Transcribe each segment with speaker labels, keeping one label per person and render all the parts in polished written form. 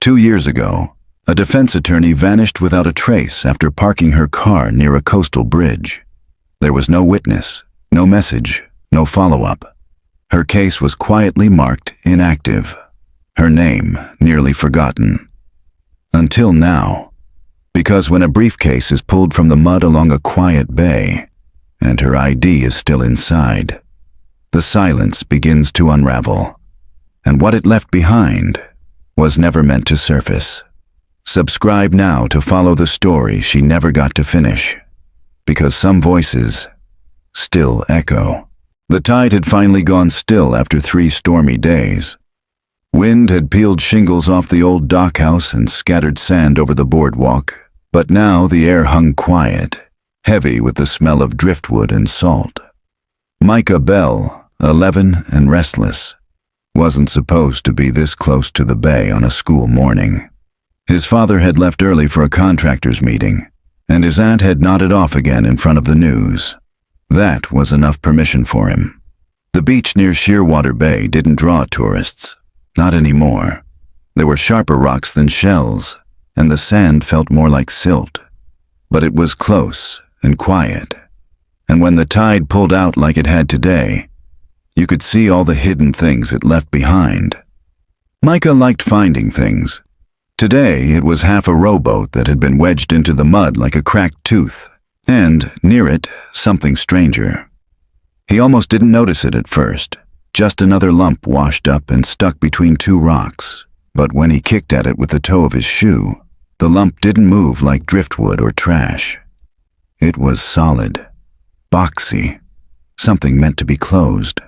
Speaker 1: 2 years ago, a defense attorney vanished without a trace after parking her car near a coastal bridge. There was no witness, no message, no follow-up. Her case was quietly marked inactive, her name nearly forgotten. Until now, because when a briefcase is pulled from the mud along a quiet bay, and her ID is still inside, the silence begins to unravel, and what it left behind was never meant to surface. Subscribe now to follow the story she never got to finish, because some voices still echo. The tide had finally gone still after 3 stormy days. Wind had peeled shingles off the old dockhouse and scattered sand over the boardwalk, but now the air hung quiet, heavy with the smell of driftwood and salt. Micah Bell, 11 and restless, wasn't supposed to be this close to the bay on a school morning. His father had left early for a contractors' meeting, and his aunt had nodded off again in front of the news. That was enough permission for him. The beach near Shearwater Bay didn't draw tourists, not anymore. There were sharper rocks than shells, and the sand felt more like silt. But it was close and quiet, and when the tide pulled out like it had today, you could see all the hidden things it left behind. Micah liked finding things. Today, it was half a rowboat that had been wedged into the mud like a cracked tooth, and, near it, something stranger. He almost didn't notice it at first, just another lump washed up and stuck between 2 rocks, but when he kicked at it with the toe of his shoe, the lump didn't move like driftwood or trash. It was solid, boxy, something meant to be closed.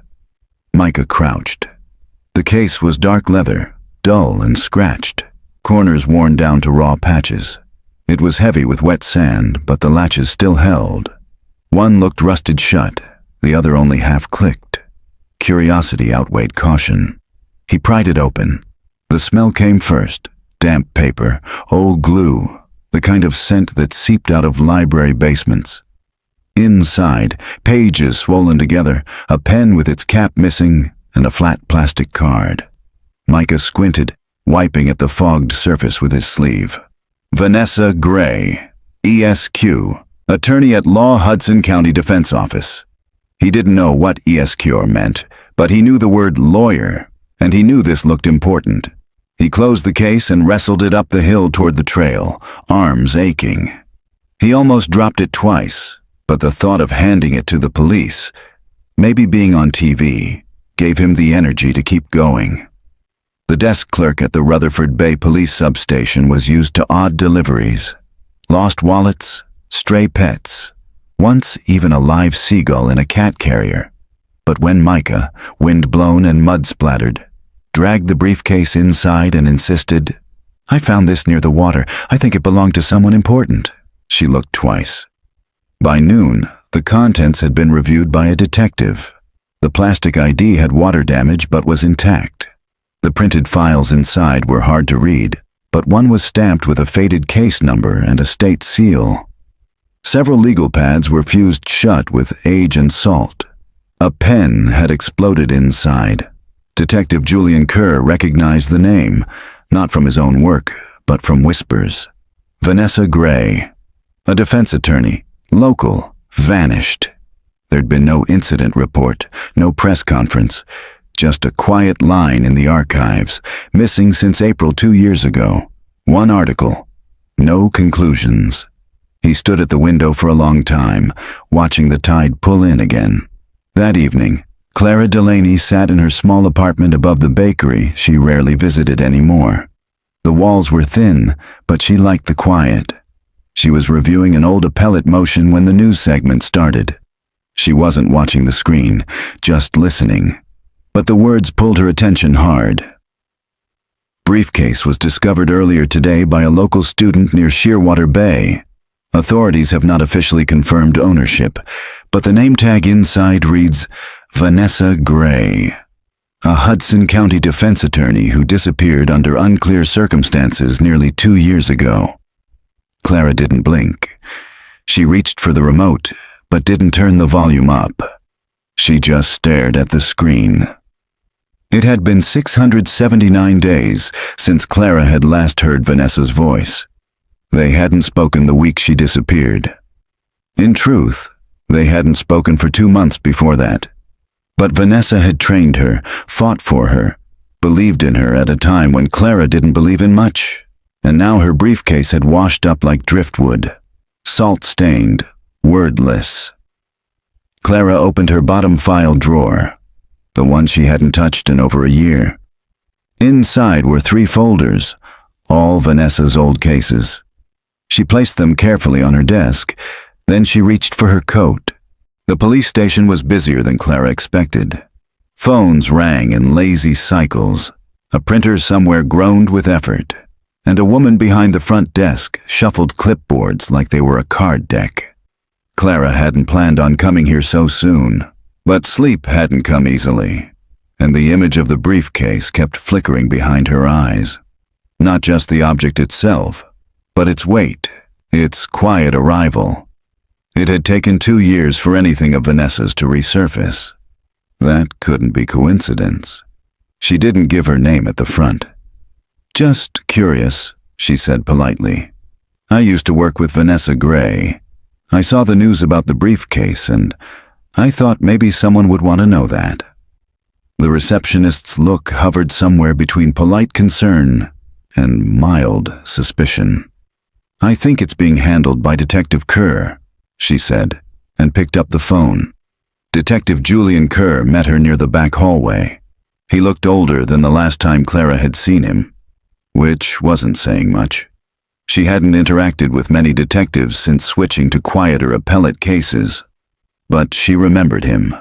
Speaker 1: Micah crouched. The case was dark leather, dull and scratched, corners worn down to raw patches. It was heavy with wet sand, but the latches still held. One looked rusted shut, the other only half clicked. Curiosity outweighed caution. He pried it open. The smell came first, damp paper, old glue, the kind of scent that seeped out of library basements. Inside, pages swollen together, a pen with its cap missing, and a flat plastic card. Micah squinted, wiping at the fogged surface with his sleeve. Vanessa Gray, ESQ, attorney at Law Hudson County Defense Office. He didn't know what ESQ meant, but he knew the word lawyer, and he knew this looked important. He closed the case and wrestled it up the hill toward the trail, arms aching. He almost dropped it twice, but the thought of handing it to the police, maybe being on TV, gave him the energy to keep going. The desk clerk at the Rutherford Bay Police Substation was used to odd deliveries. Lost wallets, stray pets, once even a live seagull in a cat carrier. But when Micah, wind-blown and mud-splattered, dragged the briefcase inside and insisted, "I found this near the water. I think it belonged to someone important," she looked twice. By noon, the contents had been reviewed by a detective. The plastic ID had water damage but was intact. The printed files inside were hard to read, but one was stamped with a faded case number and a state seal. Several legal pads were fused shut with age and salt. A pen had exploded inside. Detective Julian Kerr recognized the name, not from his own work, but from whispers. Vanessa Gray, a defense attorney, local, vanished. There'd been no incident report, no press conference, just a quiet line in the archives, missing since April 2 years ago. One article, no conclusions. He stood at the window for a long time, watching the tide pull in again. That evening, Clara Delaney sat in her small apartment above the bakery she rarely visited anymore. The walls were thin, but she liked the quiet. She was reviewing an old appellate motion when the news segment started. She wasn't watching the screen, just listening. But the words pulled her attention hard. Briefcase was discovered earlier today by a local student near Shearwater Bay. Authorities have not officially confirmed ownership, but the name tag inside reads Vanessa Gray, a Hudson County defense attorney who disappeared under unclear circumstances nearly 2 years ago. Clara didn't blink. She reached for the remote, but didn't turn the volume up. She just stared at the screen. It had been 679 days since Clara had last heard Vanessa's voice. They hadn't spoken the week she disappeared. In truth, they hadn't spoken for 2 months before that. But Vanessa had trained her, fought for her, believed in her at a time when Clara didn't believe in much, and now her briefcase had washed up like driftwood, salt-stained, wordless. Clara opened her bottom file drawer, the one she hadn't touched in over a year. Inside were 3 folders, all Vanessa's old cases. She placed them carefully on her desk, then she reached for her coat. The police station was busier than Clara expected. Phones rang in lazy cycles, a printer somewhere groaned with effort, and a woman behind the front desk shuffled clipboards like they were a card deck. Clara hadn't planned on coming here so soon, but sleep hadn't come easily, and the image of the briefcase kept flickering behind her eyes. Not just the object itself, but its weight, its quiet arrival. It had taken 2 years for anything of Vanessa's to resurface. That couldn't be coincidence. She didn't give her name at the front. "Just curious," she said politely. "I used to work with Vanessa Gray. I saw the news about the briefcase, and I thought maybe someone would want to know that." The receptionist's look hovered somewhere between polite concern and mild suspicion. "I think it's being handled by Detective Kerr," she said, and picked up the phone. Detective Julian Kerr met her near the back hallway. He looked older than the last time Clara had seen him, which wasn't saying much. She hadn't interacted with many detectives since switching to quieter appellate cases, but she remembered him.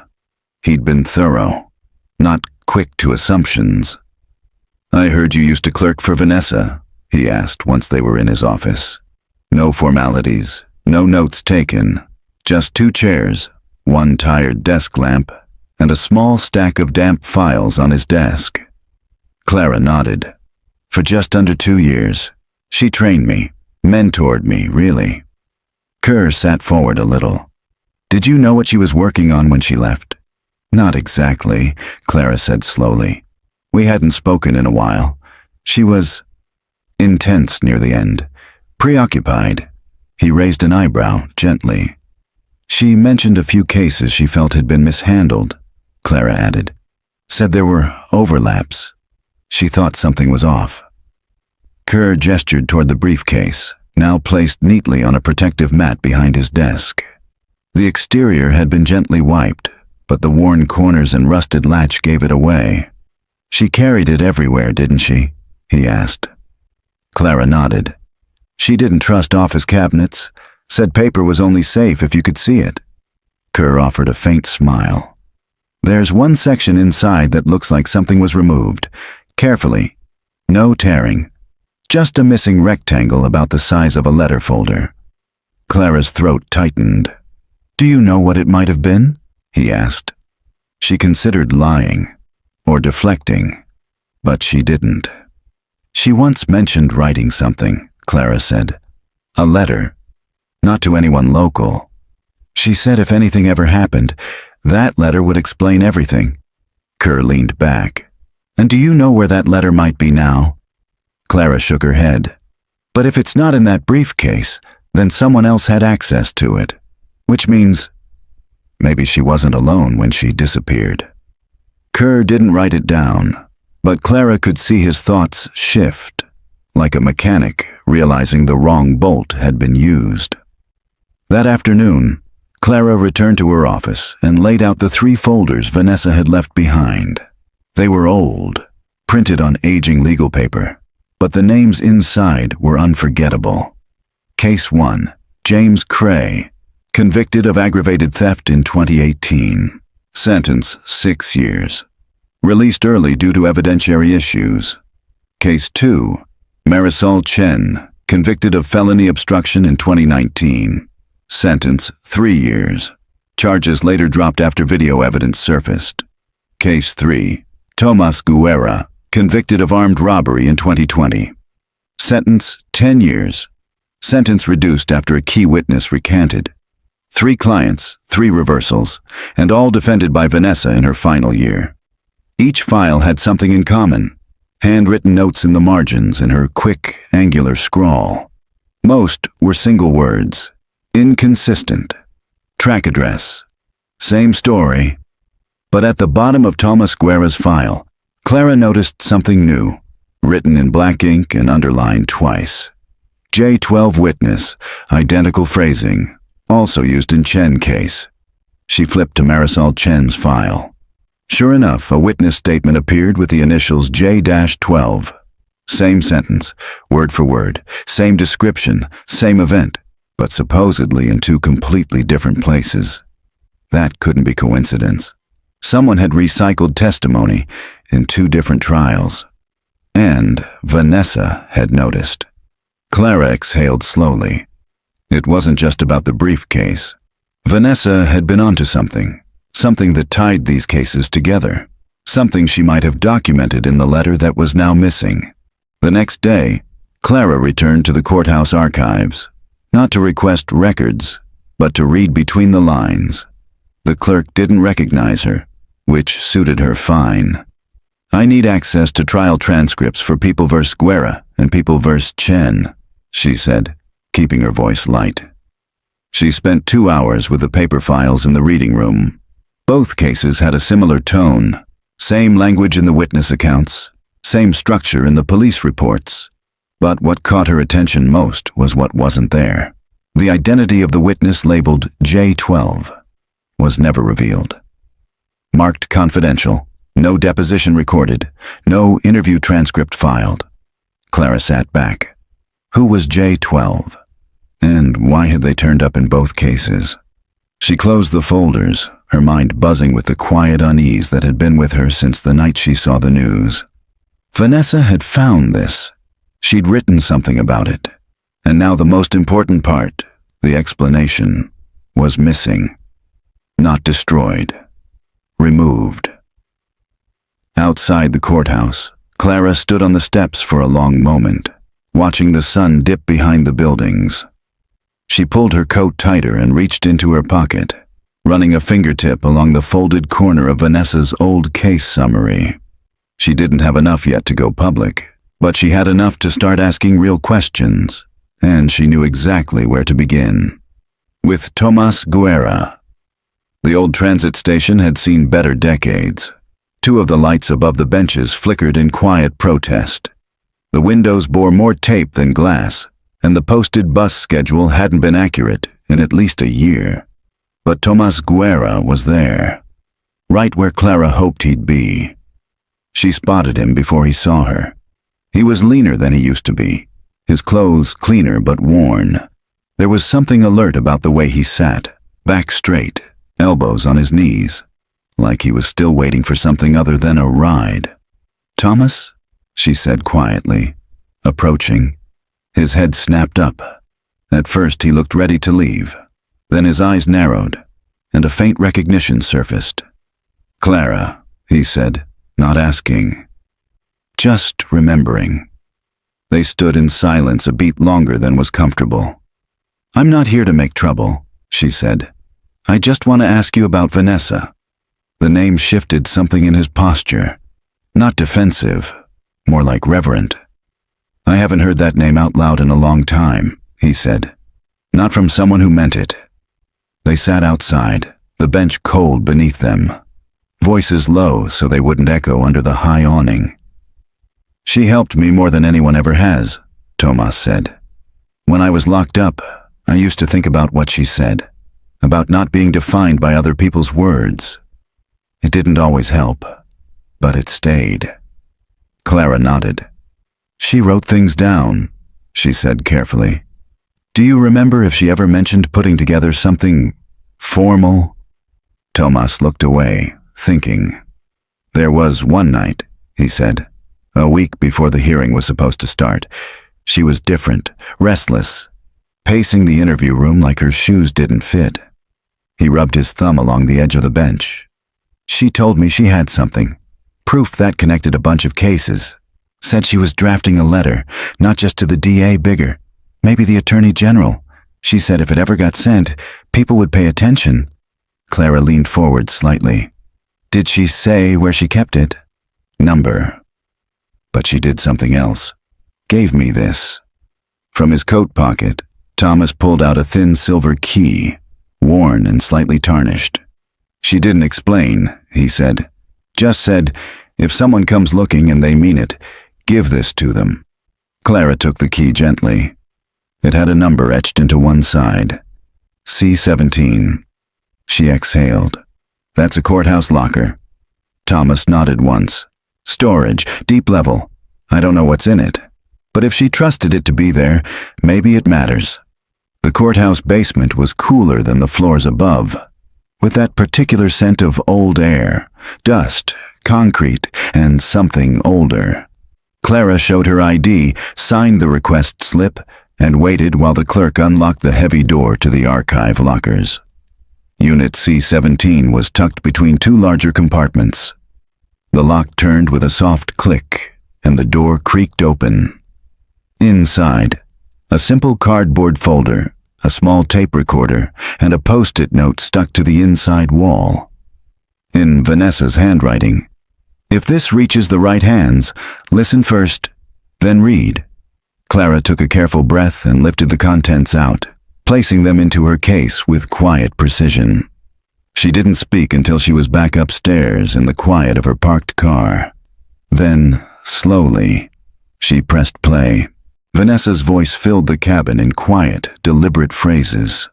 Speaker 1: He'd been thorough, not quick to assumptions. "I heard you used to clerk for Vanessa," he asked once they were in his office. No formalities, no notes taken, just 2 chairs, 1 tired desk lamp, and a small stack of damp files on his desk. Clara nodded. "For just under 2 years. She trained me, mentored me, really." Kerr sat forward a little. "Did you know what she was working on when she left?" "Not exactly," Clara said slowly. "We hadn't spoken in a while. She was intense near the end, preoccupied." He raised an eyebrow, gently. "She mentioned a few cases she felt had been mishandled," Clara added. "Said there were overlaps. She thought something was off." Kerr gestured toward the briefcase, now placed neatly on a protective mat behind his desk. The exterior had been gently wiped, but the worn corners and rusted latch gave it away. "She carried it everywhere, didn't she?" he asked. Clara nodded. "She didn't trust office cabinets, said paper was only safe if you could see it." Kerr offered a faint smile. "There's one section inside that looks like something was removed, carefully. No tearing. Just a missing rectangle about the size of a letter folder." Clara's throat tightened. "Do you know what it might have been?" he asked. She considered lying, or deflecting, but she didn't. "She once mentioned writing something," Clara said. "A letter. Not to anyone local. She said if anything ever happened, that letter would explain everything." Kerr leaned back. "And do you know where that letter might be now?" Clara shook her head. "But if it's not in that briefcase, then someone else had access to it. Which means maybe she wasn't alone when she disappeared." Kerr didn't write it down, but Clara could see his thoughts shift, like a mechanic realizing the wrong bolt had been used. That afternoon, Clara returned to her office and laid out the 3 folders Vanessa had left behind. They were old, printed on aging legal paper, but the names inside were unforgettable. Case 1, James Cray, convicted of aggravated theft in 2018. Sentence 6 years. Released early due to evidentiary issues. Case 2, Marisol Chen, convicted of felony obstruction in 2019. Sentence 3 years. Charges later dropped after video evidence surfaced. Case 3, Tomas Guerra, convicted of armed robbery in 2020. Sentence 10 years. Sentence reduced after a key witness recanted. 3 clients, 3 reversals, and all defended by Vanessa in her final year. Each file had something in common. Handwritten notes in the margins in her quick, angular scrawl. Most were single words. Inconsistent. Track address. Same story. But at the bottom of Thomas Guerra's file, Clara noticed something new, written in black ink and underlined twice. J12 witness, identical phrasing, also used in Chen case. She flipped to Marisol Chen's file. Sure enough, a witness statement appeared with the initials J-12. Same sentence, word for word, same description, same event, but supposedly in two completely different places. That couldn't be coincidence. Someone had recycled testimony in two different trials. And Vanessa had noticed. Clara exhaled slowly. It wasn't just about the briefcase. Vanessa had been onto something that tied these cases together, something she might have documented in the letter that was now missing. The next day, Clara returned to the courthouse archives, not to request records, but to read between the lines. The clerk didn't recognize her, which suited her fine. I need access to trial transcripts for People vs. Guerra and People vs. Chen, she said, keeping her voice light. She spent 2 hours with the paper files in the reading room. Both cases had a similar tone, same language in the witness accounts, same structure in the police reports. But what caught her attention most was what wasn't there. The identity of the witness labeled J12 was never revealed. Marked confidential, no deposition recorded, no interview transcript filed. Clara sat back. Who was J12? And why had they turned up in both cases? She closed the folders, her mind buzzing with the quiet unease that had been with her since the night she saw the news. Vanessa had found this. She'd written something about it. And now the most important part, the explanation, was missing. Not destroyed. Removed. Outside the courthouse, Clara stood on the steps for a long moment, watching the sun dip behind the buildings. She pulled her coat tighter and reached into her pocket, running a fingertip along the folded corner of Vanessa's old case summary. She didn't have enough yet to go public, but she had enough to start asking real questions, and she knew exactly where to begin. With Tomas Guerra. The old transit station had seen better decades. 2 of the lights above the benches flickered in quiet protest. The windows bore more tape than glass, and the posted bus schedule hadn't been accurate in at least a year. But Tomas Guerra was there, right where Clara hoped he'd be. She spotted him before he saw her. He was leaner than he used to be, his clothes cleaner but worn. There was something alert about the way he sat, back straight, elbows on his knees, like he was still waiting for something other than a ride. "Thomas?" she said quietly, approaching. His head snapped up. At first he looked ready to leave. Then his eyes narrowed, and a faint recognition surfaced. "Clara," he said, not asking. Just remembering. They stood in silence a beat longer than was comfortable. "I'm not here to make trouble," she said. "I just want to ask you about Vanessa." The name shifted something in his posture. Not defensive, more like reverent. "I haven't heard that name out loud in a long time," he said. "Not from someone who meant it." They sat outside, the bench cold beneath them. Voices low so they wouldn't echo under the high awning. "She helped me more than anyone ever has," Tomas said. "When I was locked up, I used to think about what she said, about not being defined by other people's words. It didn't always help, but it stayed." Clara nodded. "She wrote things down," she said carefully. "Do you remember if she ever mentioned putting together something formal?" Tomas looked away, thinking. "There was one night," he said, a week before the hearing was supposed to start. She was different, restless, pacing the interview room like her shoes didn't fit. He rubbed his thumb along the edge of the bench. "She told me she had something, proof that connected a bunch of cases. Said she was drafting a letter, not just to the DA bigger, maybe the Attorney General. She said if it ever got sent, people would pay attention." Clara leaned forward slightly. "Did she say where she kept it?" number. But she did something else. Gave me this. From his coat pocket, Thomas pulled out a thin silver key, worn and slightly tarnished. She didn't explain, he said. Just said, if someone comes looking and they mean it, give this to them. Clara took the key gently. It had a number etched into one side. C-17. She exhaled. That's a courthouse locker. Thomas nodded once. Storage, deep level. I don't know what's in it. But if she trusted it to be there, maybe it matters. The courthouse basement was cooler than the floors above, with that particular scent of old air, dust, concrete, and something older. Clara showed her ID, signed the request slip, and waited while the clerk unlocked the heavy door to the archive lockers. Unit C-17 was tucked between two larger compartments. The lock turned with a soft click, and the door creaked open. Inside, a simple cardboard folder, a small tape recorder, and a post-it note stuck to the inside wall. In Vanessa's handwriting, if this reaches the right hands, listen first, then read. Clara took a careful breath and lifted the contents out, placing them into her case with quiet precision. She didn't speak until she was back upstairs in the quiet of her parked car. Then, slowly, she pressed play. Vanessa's voice filled the cabin in quiet, deliberate phrases.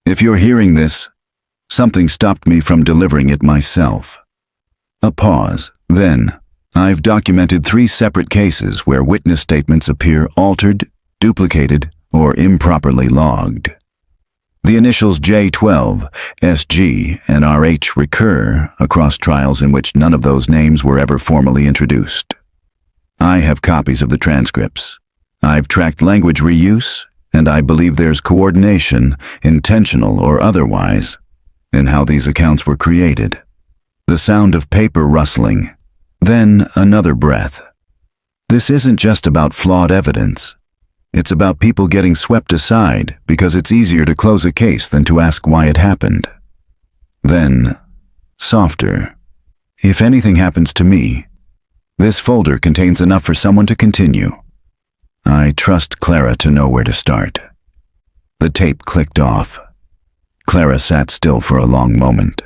Speaker 1: If you're hearing this, something stopped me from delivering it myself. A pause. Then, I've documented 3 separate cases where witness statements appear altered, duplicated, or improperly logged. The initials J12, SG, and RH recur across trials in which none of those names were ever formally introduced. I have copies of the transcripts. I've tracked language reuse, and I believe there's coordination, intentional or otherwise, in how these accounts were created. The sound of paper rustling, then another breath. This isn't just about flawed evidence. It's about people getting swept aside because it's easier to close a case than to ask why it happened. Then, softer. If anything happens to me, this folder contains enough for someone to continue. I trust Clara to know where to start. The tape clicked off. Clara sat still for a long moment,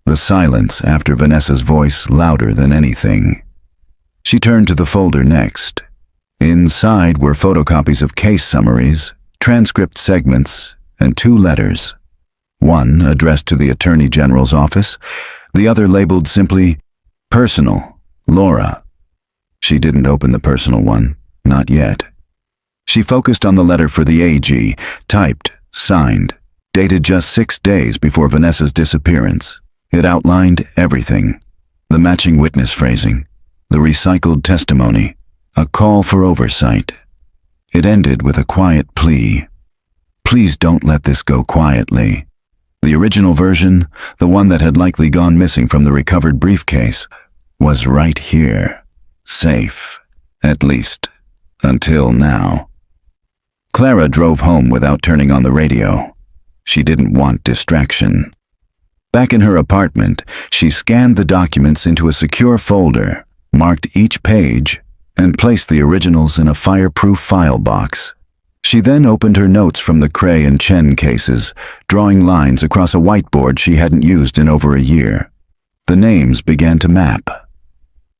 Speaker 1: the silence after Vanessa's voice louder than anything. She turned to the folder next. Inside were photocopies of case summaries, transcript segments, and 2 letters. One addressed to the Attorney General's office, the other labeled simply, Personal, Laura. She didn't open the personal one, not yet. She focused on the letter for the AG, typed, signed, dated just 6 days before Vanessa's disappearance. It outlined everything. The matching witness phrasing, the recycled testimony, a call for oversight. It ended with a quiet plea. Please don't let this go quietly. The original version, the one that had likely gone missing from the recovered briefcase, was right here, safe, at least, until now. Clara drove home without turning on the radio. She didn't want distraction. Back in her apartment, she scanned the documents into a secure folder, marked each page, and placed the originals in a fireproof file box. She then opened her notes from the Cray and Chen cases, drawing lines across a whiteboard she hadn't used in over a year. The names began to map.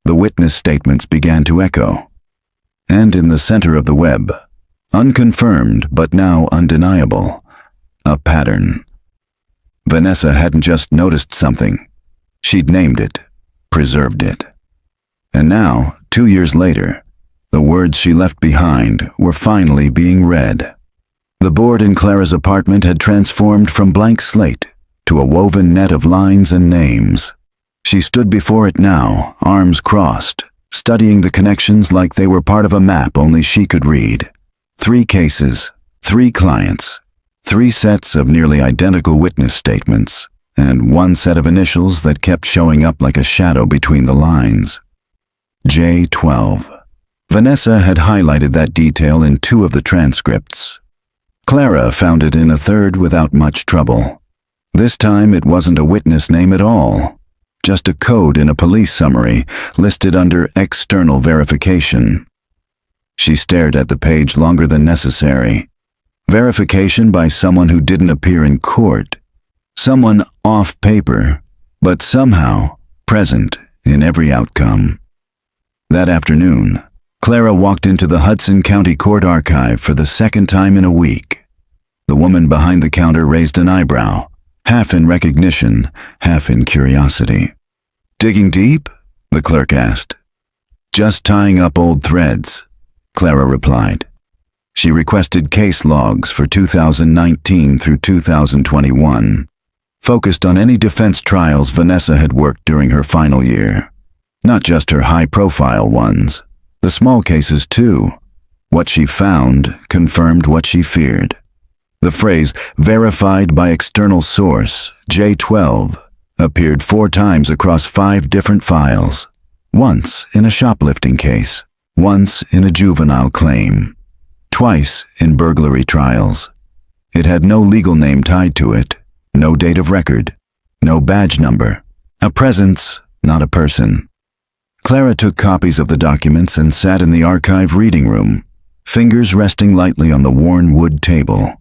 Speaker 1: The witness statements began to echo. And in the center of the web, unconfirmed but now undeniable, a pattern. Vanessa hadn't just noticed something. She'd named it, preserved it. And now, 2 years later, the words she left behind were finally being read. The board in Clara's apartment had transformed from blank slate to a woven net of lines and names. She stood before it now, arms crossed, studying the connections like they were part of a map only she could read. 3 cases, 3 clients, 3 sets of nearly identical witness statements, and 1 set of initials that kept showing up like a shadow between the lines. J12. Vanessa had highlighted that detail in 2 of the transcripts. Clara found it in a 3rd without much trouble. This time it wasn't a witness name at all. just a code in a police summary listed under external verification. She stared at the page longer than necessary. Verification by someone who didn't appear in court. Someone off paper, but somehow present in every outcome. That afternoon, Clara walked into the Hudson County Court Archive for the second time in a week. The woman behind the counter raised an eyebrow, half in recognition, half in curiosity. "Digging deep?" the clerk asked. "Just tying up old threads," Clara replied. She requested case logs for 2019 through 2021, focused on any defense trials Vanessa had worked during her final year. Not just her high-profile ones, the small cases too. What she found confirmed what she feared. The phrase, verified by external source, J12, appeared 4 times across 5 different files. Once in a shoplifting case, once in a juvenile claim, twice in burglary trials. It had no legal name tied to it, no date of record, no badge number. A presence, not a person. Clara took copies of the documents and sat in the archive reading room, fingers resting lightly on the worn wood table.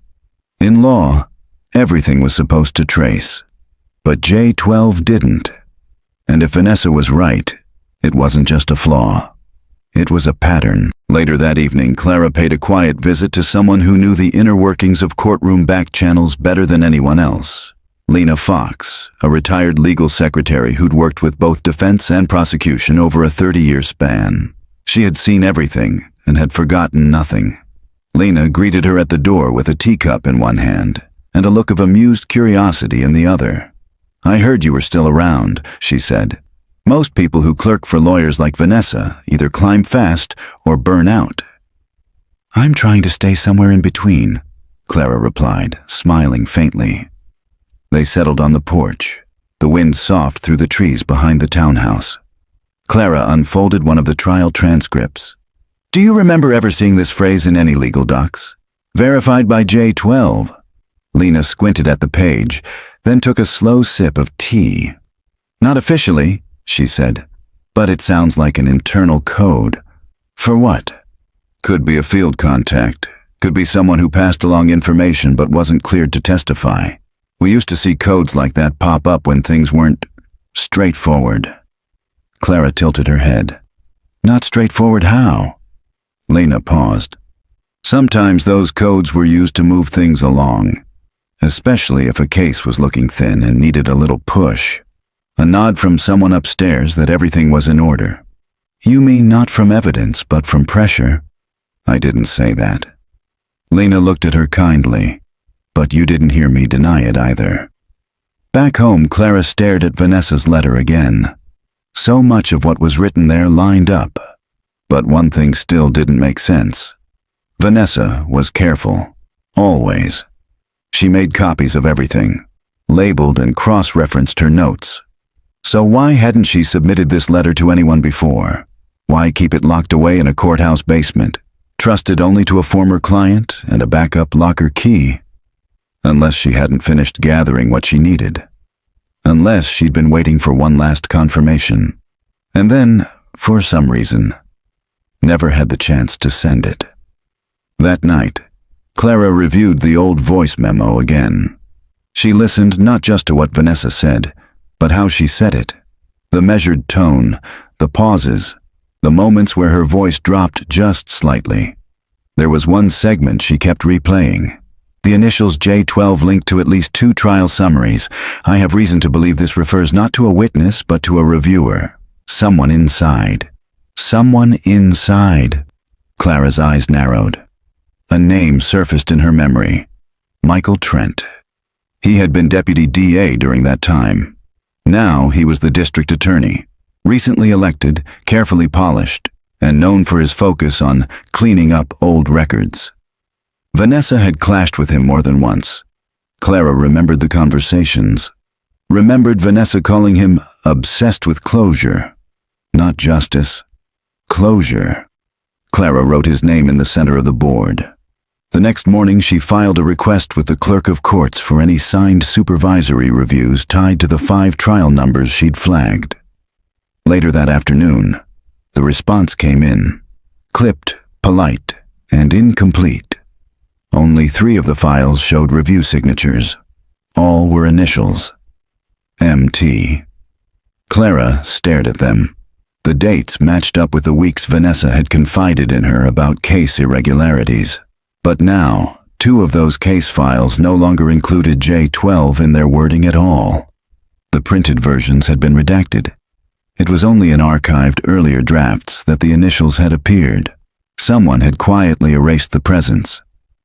Speaker 1: In law, everything was supposed to trace, but J12 didn't. And if Vanessa was right, it wasn't just a flaw. It was a pattern. Later that evening, Clara paid a quiet visit to someone who knew the inner workings of courtroom back channels better than anyone else. Lena Fox, a retired legal secretary who'd worked with both defense and prosecution over a 30-year span. She had seen everything and had forgotten nothing. Lena greeted her at the door with a teacup in one hand and a look of amused curiosity in the other. "I heard you were still around," she said. "Most people who clerk for lawyers like Vanessa either climb fast or burn out." "I'm trying to stay somewhere in between," Clara replied, smiling faintly. They settled on the porch, the wind soft through the trees behind the townhouse. Clara unfolded one of the trial transcripts. "Do you remember ever seeing this phrase in any legal docs? Verified by J12. Lena squinted at the page, then took a slow sip of tea. "Not officially," she said, "but it sounds like an internal code." "For what?" "Could be a field contact. Could be someone who passed along information but wasn't cleared to testify. We used to see codes like that pop up when things weren't straightforward." Clara tilted her head. "Not straightforward how?" Lena paused. "Sometimes those codes were used to move things along, especially if a case was looking thin and needed a little push. A nod from someone upstairs that everything was in order." "You mean not from evidence, but from pressure?" "I didn't say that." Lena looked at her kindly. "But you didn't hear me deny it either." Back home, Clara stared at Vanessa's letter again. So much of what was written there lined up. But one thing still didn't make sense. Vanessa was careful. Always. She made copies of everything, labeled and cross-referenced her notes. So why hadn't she submitted this letter to anyone before? Why keep it locked away in a courthouse basement, trusted only to a former client and a backup locker key? Unless she hadn't finished gathering what she needed. Unless she'd been waiting for one last confirmation. And then, for some reason, never had the chance to send it. That night, Clara reviewed the old voice memo again. She listened not just to what Vanessa said, but how she said it. The measured tone, the pauses, the moments where her voice dropped just slightly. There was one segment she kept replaying. The initials J12 linked to at least 2 trial summaries. "I have reason to believe this refers not to a witness, but to a reviewer. Someone inside." Someone inside. Clara's eyes narrowed. A name surfaced in her memory. Michael Trent. He had been deputy DA during that time. Now he was the district attorney, recently elected, carefully polished, and known for his focus on cleaning up old records. Vanessa had clashed with him more than once. Clara remembered the conversations. Remembered Vanessa calling him obsessed with closure. Not justice. Closure. Clara wrote his name in the center of the board. The next morning she filed a request with the clerk of courts for any signed supervisory reviews tied to the 5 trial numbers she'd flagged. Later that afternoon, the response came in, clipped, polite, and incomplete. Only 3 of the files showed review signatures. All were initials. MT. Clara stared at them. The dates matched up with the weeks Vanessa had confided in her about case irregularities. But now, 2 of those case files no longer included J12 in their wording at all. The printed versions had been redacted. It was only in archived earlier drafts that the initials had appeared. Someone had quietly erased the presence,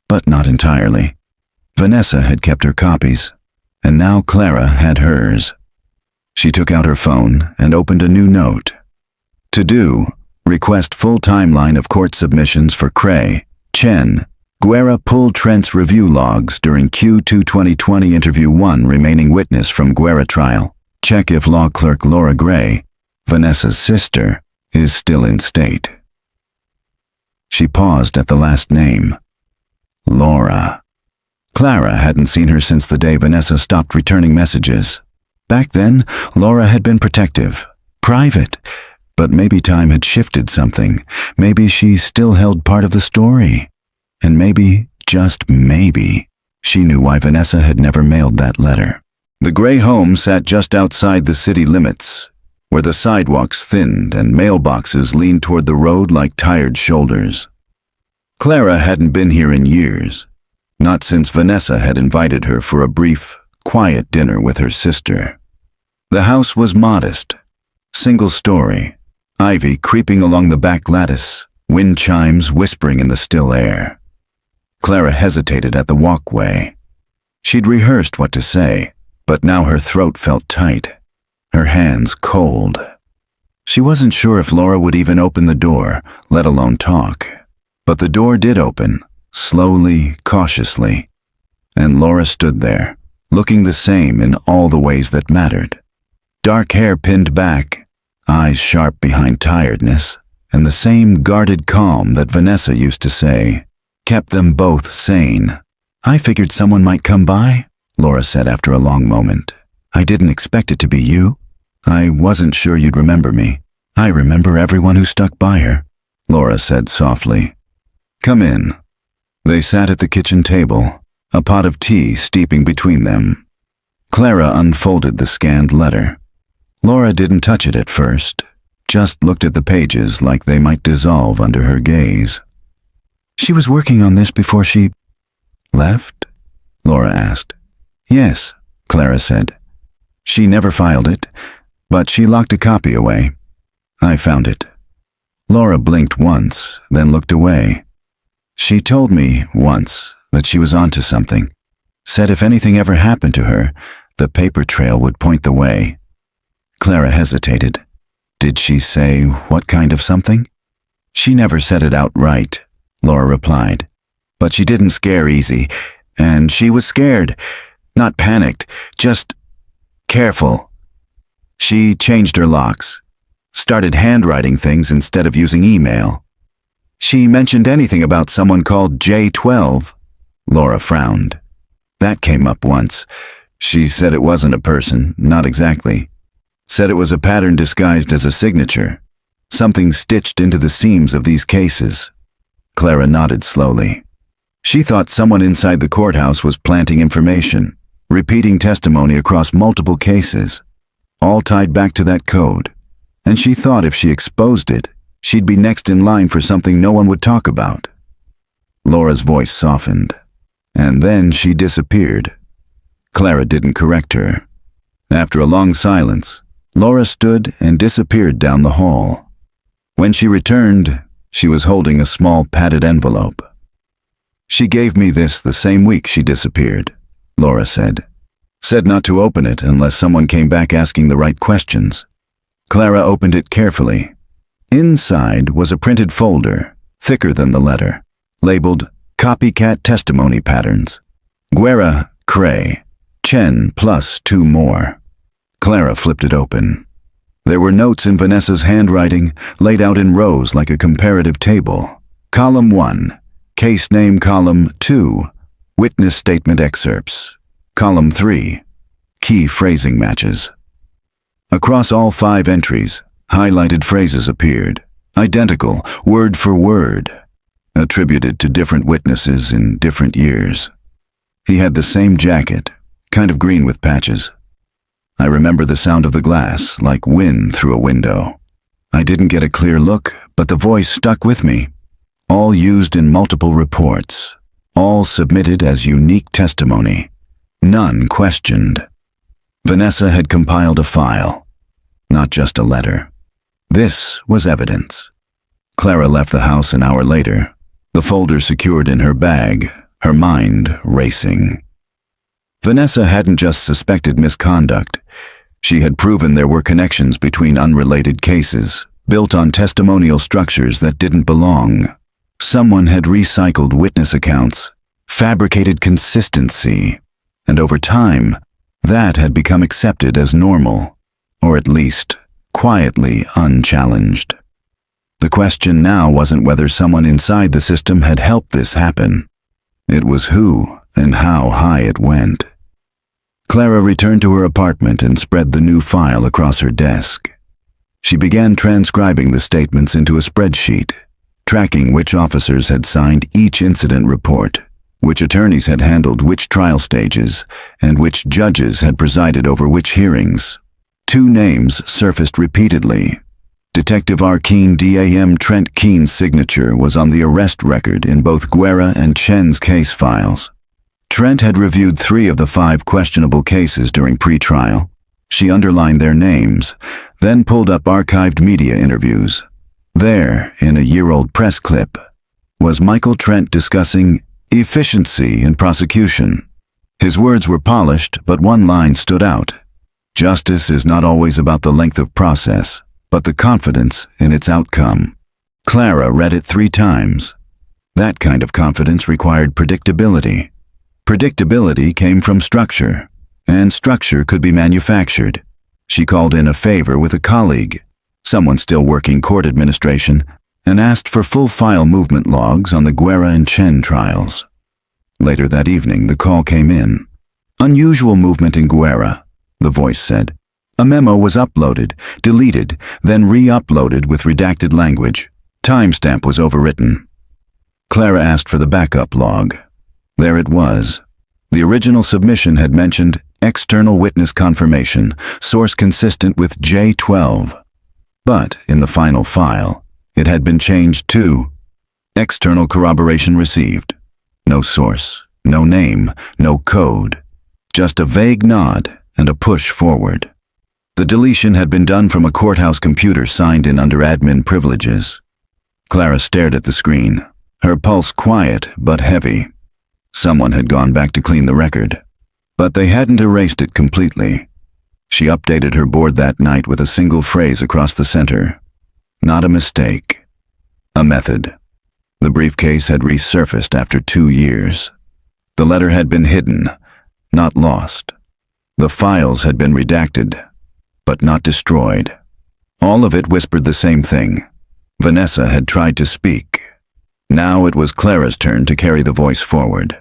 Speaker 1: but not entirely. Vanessa had kept her copies, and now Clara had hers. She took out her phone and opened a new note. To do, request full timeline of court submissions for Cray, Chen, Guerra pulled Trent's review logs during Q2 2020 Interview 1 remaining witness from Guerra trial. Check if law clerk Laura Gray, Vanessa's sister, is still in state. She paused at the last name. Laura. Clara hadn't seen her since the day Vanessa stopped returning messages. Back then, Laura had been protective, private, but maybe time had shifted something. Maybe she still held part of the story. And maybe, just maybe, she knew why Vanessa had never mailed that letter. The gray home sat just outside the city limits, where the sidewalks thinned and mailboxes leaned toward the road like tired shoulders. Clara hadn't been here in years, not since Vanessa had invited her for a brief, quiet dinner with her sister. The house was modest, single story, ivy creeping along the back lattice, wind chimes whispering in the still air. Clara hesitated at the walkway. She'd rehearsed what to say, but now her throat felt tight, her hands cold. She wasn't sure if Laura would even open the door, let alone talk. But the door did open, slowly, cautiously, and Laura stood there, looking the same in all the ways that mattered. Dark hair pinned back, eyes sharp behind tiredness, and the same guarded calm that Vanessa used to say kept them both sane. "I figured someone might come by," Laura said after a long moment. "I didn't expect it to be you. I wasn't sure you'd remember me." "I remember everyone who stuck by her," Laura said softly. "Come in." They sat at the kitchen table, a pot of tea steeping between them. Clara unfolded the scanned letter. Laura didn't touch it at first, just looked at the pages like they might dissolve under her gaze. "She was working on this before she left?" Laura asked. "Yes," Clara said. "She never filed it, but she locked a copy away. I found it." Laura blinked once, then looked away. "She told me once that she was onto something. Said if anything ever happened to her, the paper trail would point the way." Clara hesitated. "Did she say what kind of something?" "She never said it outright," Laura replied. "But she didn't scare easy, and she was scared. Not panicked, just careful. She changed her locks, started handwriting things instead of using email. She mentioned anything about someone called J12. Laura frowned. "That came up once. She said it wasn't a person, not exactly. Said it was a pattern disguised as a signature, something stitched into the seams of these cases." Clara nodded slowly. She thought someone inside the courthouse was planting information, repeating testimony across multiple cases, all tied back to that code. And she thought if she exposed it, she'd be next in line for something no one would talk about. Laura's voice softened, and then she disappeared. Clara didn't correct her. After a long silence, Laura stood and disappeared down the hall. When she returned, she was holding a small padded envelope. "She gave me this the same week she disappeared," Laura said. "Said not to open it unless someone came back asking the right questions." Clara opened it carefully. Inside was a printed folder, thicker than the letter, labeled Copycat Testimony Patterns. Guerra, Cray, Chen plus 2 more. Clara flipped it open. There were notes in Vanessa's handwriting, laid out in rows like a comparative table. Column 1, Case Name Column 2, Witness Statement Excerpts. Column 3, Key Phrasing Matches. Across all 5 entries, highlighted phrases appeared, identical, word for word, attributed to different witnesses in different years. He had the same jacket, kind of green with patches. I remember the sound of the glass, like wind through a window. I didn't get a clear look, but the voice stuck with me. All used in multiple reports, all submitted as unique testimony, none questioned. Vanessa had compiled a file, not just a letter. This was evidence. Clara left the house an hour later, the folder secured in her bag, her mind racing. Vanessa hadn't just suspected misconduct. She had proven there were connections between unrelated cases, built on testimonial structures that didn't belong. Someone had recycled witness accounts, fabricated consistency, and over time, that had become accepted as normal, or at least quietly unchallenged. The question now wasn't whether someone inside the system had helped this happen. It was who and how high it went. Clara returned to her apartment and spread the new file across her desk. She began transcribing the statements into a spreadsheet, tracking which officers had signed each incident report, which attorneys had handled which trial stages, and which judges had presided over which hearings. 2 names surfaced repeatedly. Detective R. Keene D.A.M. Trent Keene's signature was on the arrest record in both Guerra and Chen's case files. Trent had reviewed 3 of the 5 questionable cases during pre-trial. She underlined their names, then pulled up archived media interviews. There, in a year-old press clip, was Michael Trent discussing efficiency in prosecution. His words were polished, but one line stood out. Justice is not always about the length of process, but the confidence in its outcome. Clara read it 3 times. That kind of confidence required predictability. Predictability came from structure, and structure could be manufactured. She called in a favor with a colleague, someone still working court administration, and asked for full file movement logs on the Guerra and Chen trials. Later that evening, the call came in. Unusual movement in Guerra, the voice said. A memo was uploaded, deleted, then re-uploaded with redacted language. Timestamp was overwritten. Clara asked for the backup log. There it was. The original submission had mentioned external witness confirmation, source consistent with J12. But in the final file, it had been changed to external corroboration received. No source, no name, no code, just a vague nod and a push forward. The deletion had been done from a courthouse computer signed in under admin privileges. Clara stared at the screen, her pulse quiet but heavy. Someone had gone back to clean the record, but they hadn't erased it completely. She updated her board that night with a single phrase across the center. Not a mistake. A method. The briefcase had resurfaced after 2 years. The letter had been hidden, not lost. The files had been redacted, but not destroyed. All of it whispered the same thing. Vanessa had tried to speak. Now it was Clara's turn to carry the voice forward.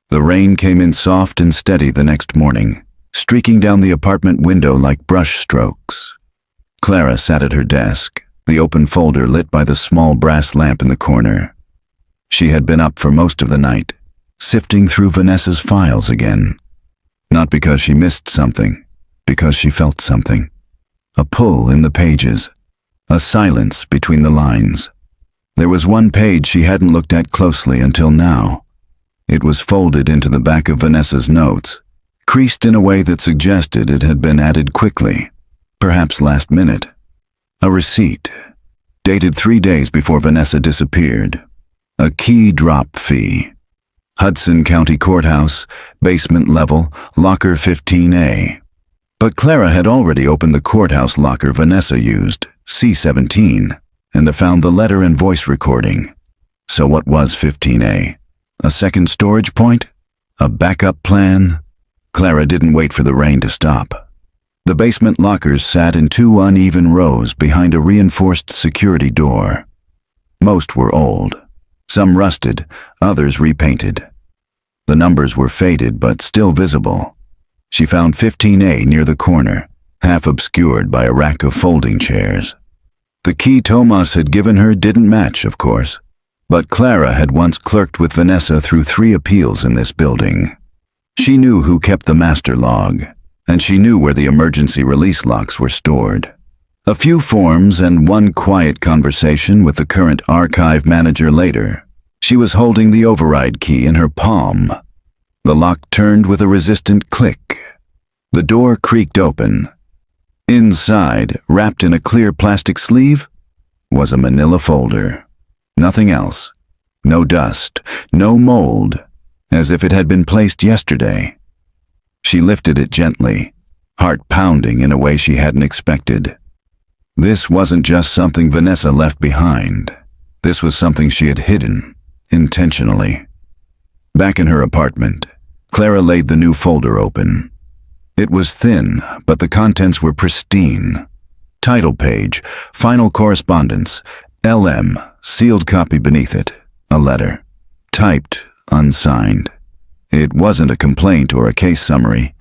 Speaker 1: The rain came in soft and steady the next morning, streaking down the apartment window like brush strokes. Clara sat at her desk, the open folder lit by the small brass lamp in the corner. She had been up for most of the night, sifting through Vanessa's files again. Not because she missed something, because she felt something. A pull in the pages, a silence between the lines. There was one page she hadn't looked at closely until now. It was folded into the back of Vanessa's notes, creased in a way that suggested it had been added quickly, perhaps last minute. A receipt, dated 3 days before Vanessa disappeared. A key drop fee. Hudson County Courthouse, basement level, locker 15A. But Clara had already opened the courthouse locker Vanessa used, C17, and found the letter and voice recording. So what was 15A? A second storage point? A backup plan? Clara didn't wait for the rain to stop. The basement lockers sat in 2 uneven rows behind a reinforced security door. Most were old. Some rusted, others repainted. The numbers were faded but still visible. She found 15A near the corner, half obscured by a rack of folding chairs. The key Tomas had given her didn't match, of course, but Clara had once clerked with Vanessa through 3 appeals in this building. She knew who kept the master log, and she knew where the emergency release locks were stored. A few forms and one quiet conversation with the current archive manager later, she was holding the override key in her palm. The lock turned with a resistant click. The door creaked open. Inside, wrapped in a clear plastic sleeve, was a manila folder. Nothing else. No dust, no mold, as if it had been placed yesterday. She lifted it gently, heart pounding in a way she hadn't expected. This wasn't just something Vanessa left behind. This was something she had hidden, intentionally. Back in her apartment, Clara laid the new folder open. It was thin, but the contents were pristine. Title page, final correspondence, LM, sealed copy beneath it, a letter. Typed, unsigned. It wasn't a complaint or a case summary.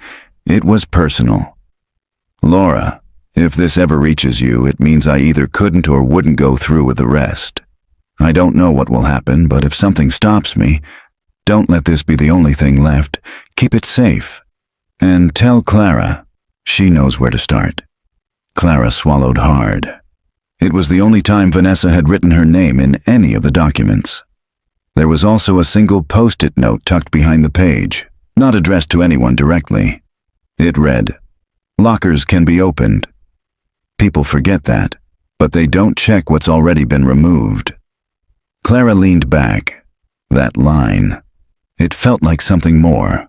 Speaker 1: It was personal. Laura, if this ever reaches you, it means I either couldn't or wouldn't go through with the rest. I don't know what will happen, but if something stops me, don't let this be the only thing left. Keep it safe. And tell Clara, she knows where to start. Clara swallowed hard. It was the only time Vanessa had written her name in any of the documents. There was also a single post-it note tucked behind the page, not addressed to anyone directly. It read, "Lockers can be opened." People forget that, but they don't check what's already been removed. Clara leaned back. That line. It felt like something more.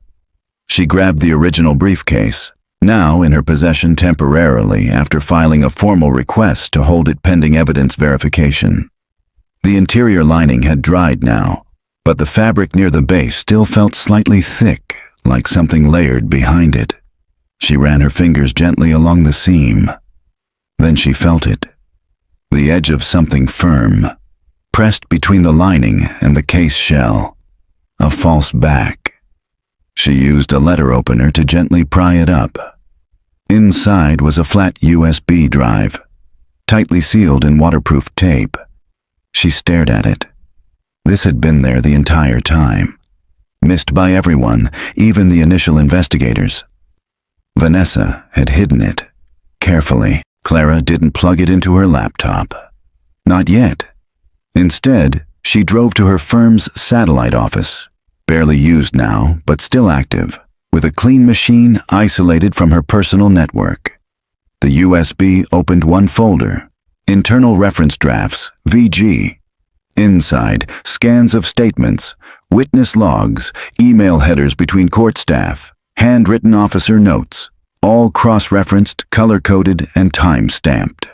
Speaker 1: She grabbed the original briefcase, now in her possession temporarily after filing a formal request to hold it pending evidence verification. The interior lining had dried now, but the fabric near the base still felt slightly thick, like something layered behind it. She ran her fingers gently along the seam. Then she felt it. The edge of something firm, pressed between the lining and the case shell. A false back. She used a letter opener to gently pry it up. Inside was a flat USB drive, tightly sealed in waterproof tape. She stared at it. This had been there the entire time. Missed by everyone, even the initial investigators. Vanessa had hidden it, carefully. Clara didn't plug it into her laptop. Not yet. Instead, she drove to her firm's satellite office, barely used now, but still active, with a clean machine isolated from her personal network. The USB opened one folder, Internal Reference Drafts, VG. Inside, scans of statements, witness logs, email headers between court staff, handwritten officer notes, all cross-referenced, color-coded, and time-stamped.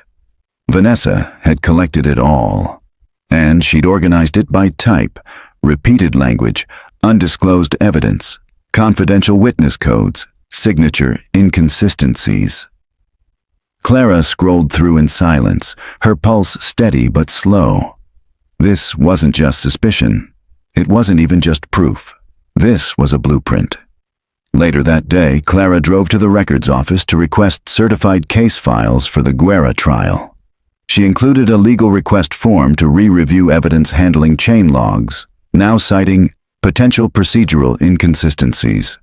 Speaker 1: Vanessa had collected it all, and she'd organized it by type, repeated language, undisclosed evidence, confidential witness codes, signature inconsistencies. Clara scrolled through in silence, her pulse steady but slow. This wasn't just suspicion. It wasn't even just proof. This was a blueprint. Later that day, Clara drove to the records office to request certified case files for the Guerra trial. She included a legal request form to re-review evidence handling chain logs, now citing potential procedural inconsistencies.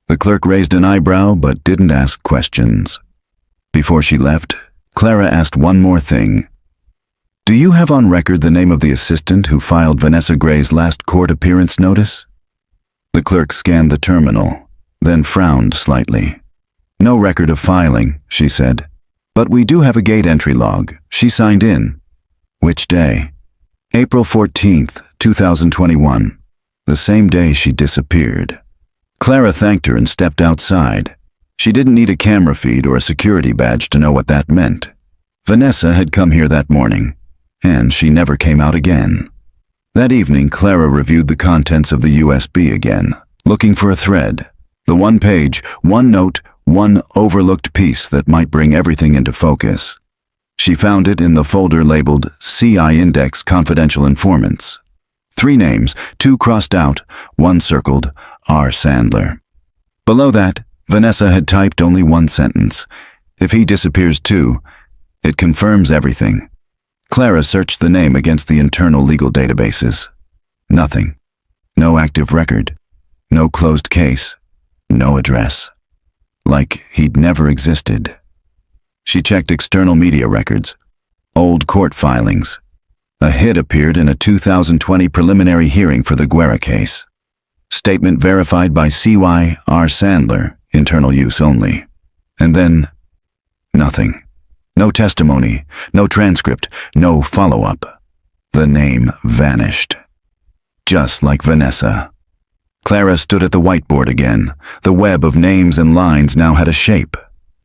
Speaker 1: The clerk raised an eyebrow but didn't ask questions. Before she left, Clara asked one more thing. "Do you have on record the name of the assistant who filed Vanessa Gray's last court appearance notice?" The clerk scanned the terminal, then frowned slightly. "No record of filing," she said. "But we do have a gate entry log. She signed in." "Which day?" "April 14th, 2021. The same day she disappeared." Clara thanked her and stepped outside. She didn't need a camera feed or a security badge to know what that meant. Vanessa had come here that morning, and she never came out again. That evening, Clara reviewed the contents of the USB again, looking for a thread. The one page, one note, one overlooked piece that might bring everything into focus. She found it in the folder labeled CI Index Confidential Informants. 3 names, 2 crossed out, 1 circled, R. Sandler. Below that, Vanessa had typed only 1 sentence. If he disappears too, it confirms everything. Clara searched the name against the internal legal databases. Nothing. No active record. No closed case. No address. Like he'd never existed. She checked external media records. Old court filings. A hit appeared in a 2020 preliminary hearing for the Guerra case. Statement verified by C.Y. R. Sandler, internal use only. And then, nothing. No testimony, no transcript, no follow-up. The name vanished. Just like Vanessa. Clara stood at the whiteboard again. The web of names and lines now had a shape.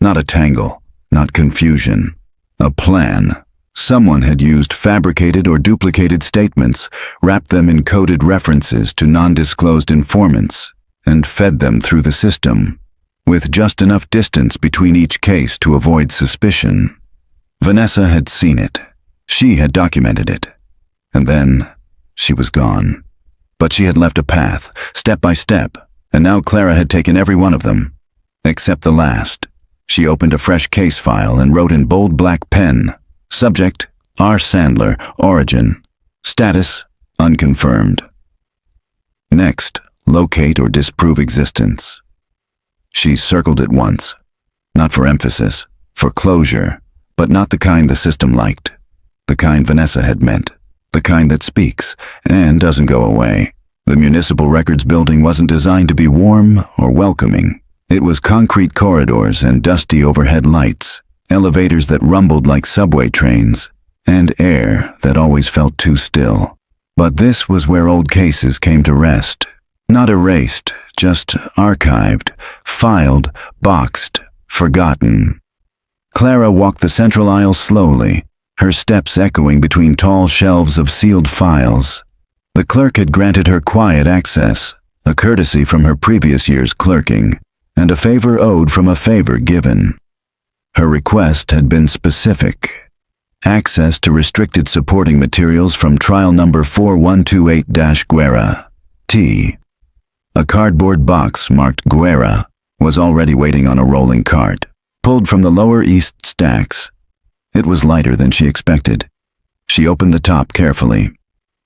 Speaker 1: Not a tangle, not confusion. A plan. Someone had used fabricated or duplicated statements, wrapped them in coded references to non-disclosed informants, and fed them through the system, with just enough distance between each case to avoid suspicion. Vanessa had seen it. She had documented it. And then, she was gone. But she had left a path, step by step, and now Clara had taken every one of them. Except the last. She opened a fresh case file and wrote in bold black pen, Subject, R. Sandler, Origin. Status, unconfirmed. Next, locate or disprove existence. She circled it once. Not for emphasis, for closure, but not the kind the system liked. The kind Vanessa had meant. The kind that speaks and doesn't go away. The municipal records building wasn't designed to be warm or welcoming. It was concrete corridors and dusty overhead lights, elevators that rumbled like subway trains, and air that always felt too still. But this was where old cases came to rest. Not erased, just archived, filed, boxed, forgotten. Clara walked the central aisle slowly, her steps echoing between tall shelves of sealed files. The clerk had granted her quiet access, a courtesy from her previous year's clerking, and a favor owed from a favor given. Her request had been specific. Access to restricted supporting materials from trial number 4128-Guerra. T. A cardboard box marked Guerra was already waiting on a rolling cart, pulled from the lower east stacks. It was lighter than she expected. She opened the top carefully.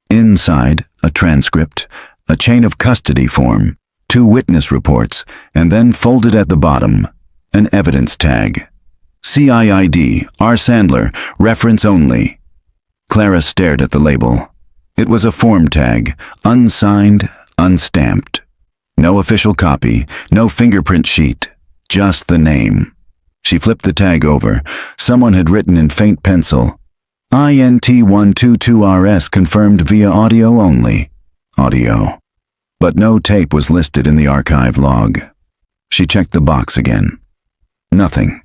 Speaker 1: Inside, a transcript, a chain of custody form, 2 witness reports, and then folded at the bottom, an evidence tag. CIID, R. Sandler, reference only. Clara stared at the label. It was a form tag, unsigned, unstamped. No official copy, no fingerprint sheet, just the name. She flipped the tag over. Someone had written in faint pencil, INT122RS confirmed via audio only. Audio. But no tape was listed in the archive log. She checked the box again. Nothing.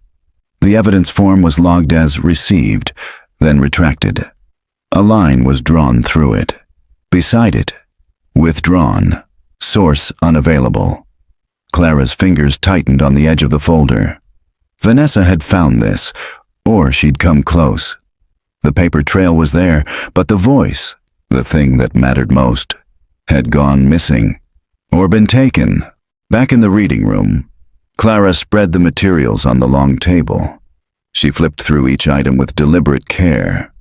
Speaker 1: The evidence form was logged as received, then retracted. A line was drawn through it. Beside it, withdrawn. Source unavailable. Clara's fingers tightened on the edge of the folder. Vanessa had found this, or she'd come close. The paper trail was there, but the voice, the thing that mattered most, had gone missing, or been taken. Back in the reading room, Clara spread the materials on the long table. She flipped through each item with deliberate care.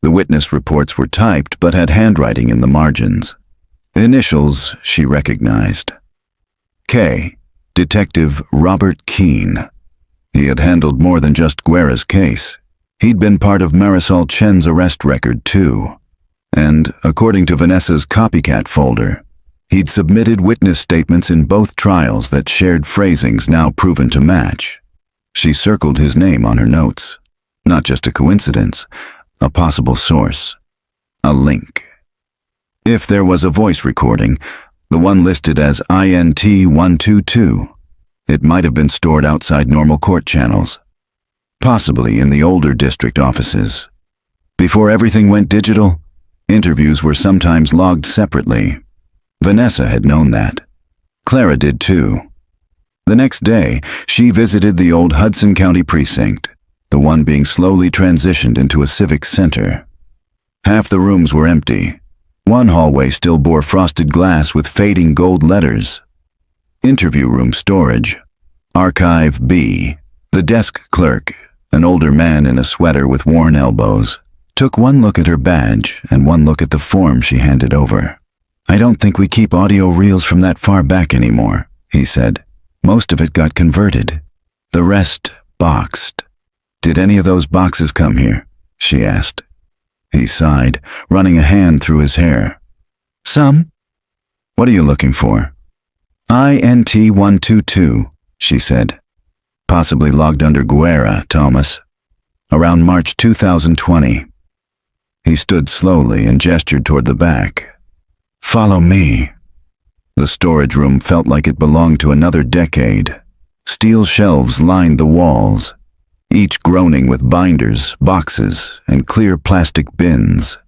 Speaker 1: The witness reports were typed but had handwriting in the margins. Initials she recognized. K. Detective Robert Keene. He had handled more than just Guerra's case. He'd been part of Marisol Chen's arrest record, too. And, according to Vanessa's copycat folder, he'd submitted witness statements in both trials that shared phrasings now proven to match. She circled his name on her notes. Not just a coincidence, a possible source. A link. If there was a voice recording, the one listed as INT122, it might have been stored outside normal court channels, possibly in the older district offices. Before everything went digital, interviews were sometimes logged separately. Vanessa had known that. Clara did too. The next day, she visited the old Hudson County precinct, the one being slowly transitioned into a civic center. Half the rooms were empty. One hallway still bore frosted glass with fading gold letters. Interview room storage. Archive B. The desk clerk, an older man in a sweater with worn elbows, took one look at her badge and one look at the form she handed over. "I don't think we keep audio reels from that far back anymore," he said. "Most of it got converted. The rest boxed." "Did any of those boxes come here?" she asked. He sighed, running a hand through his hair. "Some." "What are you looking for?" "INT 122, she said. "Possibly logged under Guerra, Thomas. Around March 2020. He stood slowly and gestured toward the back. "Follow me." The storage room felt like it belonged to another decade. Steel shelves lined the walls, each groaning with binders, boxes, and clear plastic bins.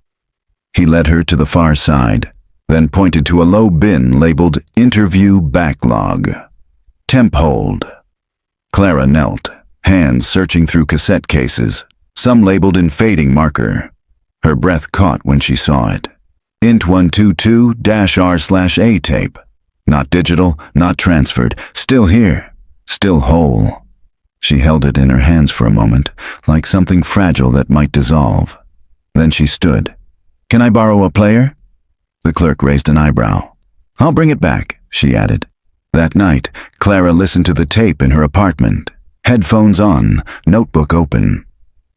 Speaker 1: He led her to the far side, then pointed to a low bin labeled Interview Backlog. Temp hold. Clara knelt, hands searching through cassette cases, some labeled in fading marker. Her breath caught when she saw it. INT 122-R/A tape. Not digital, not transferred, still here, still whole. She held it in her hands for a moment, like something fragile that might dissolve. Then she stood. "Can I borrow a player?" The clerk raised an eyebrow. "I'll bring it back," she added. That night, Clara listened to the tape in her apartment, headphones on, notebook open.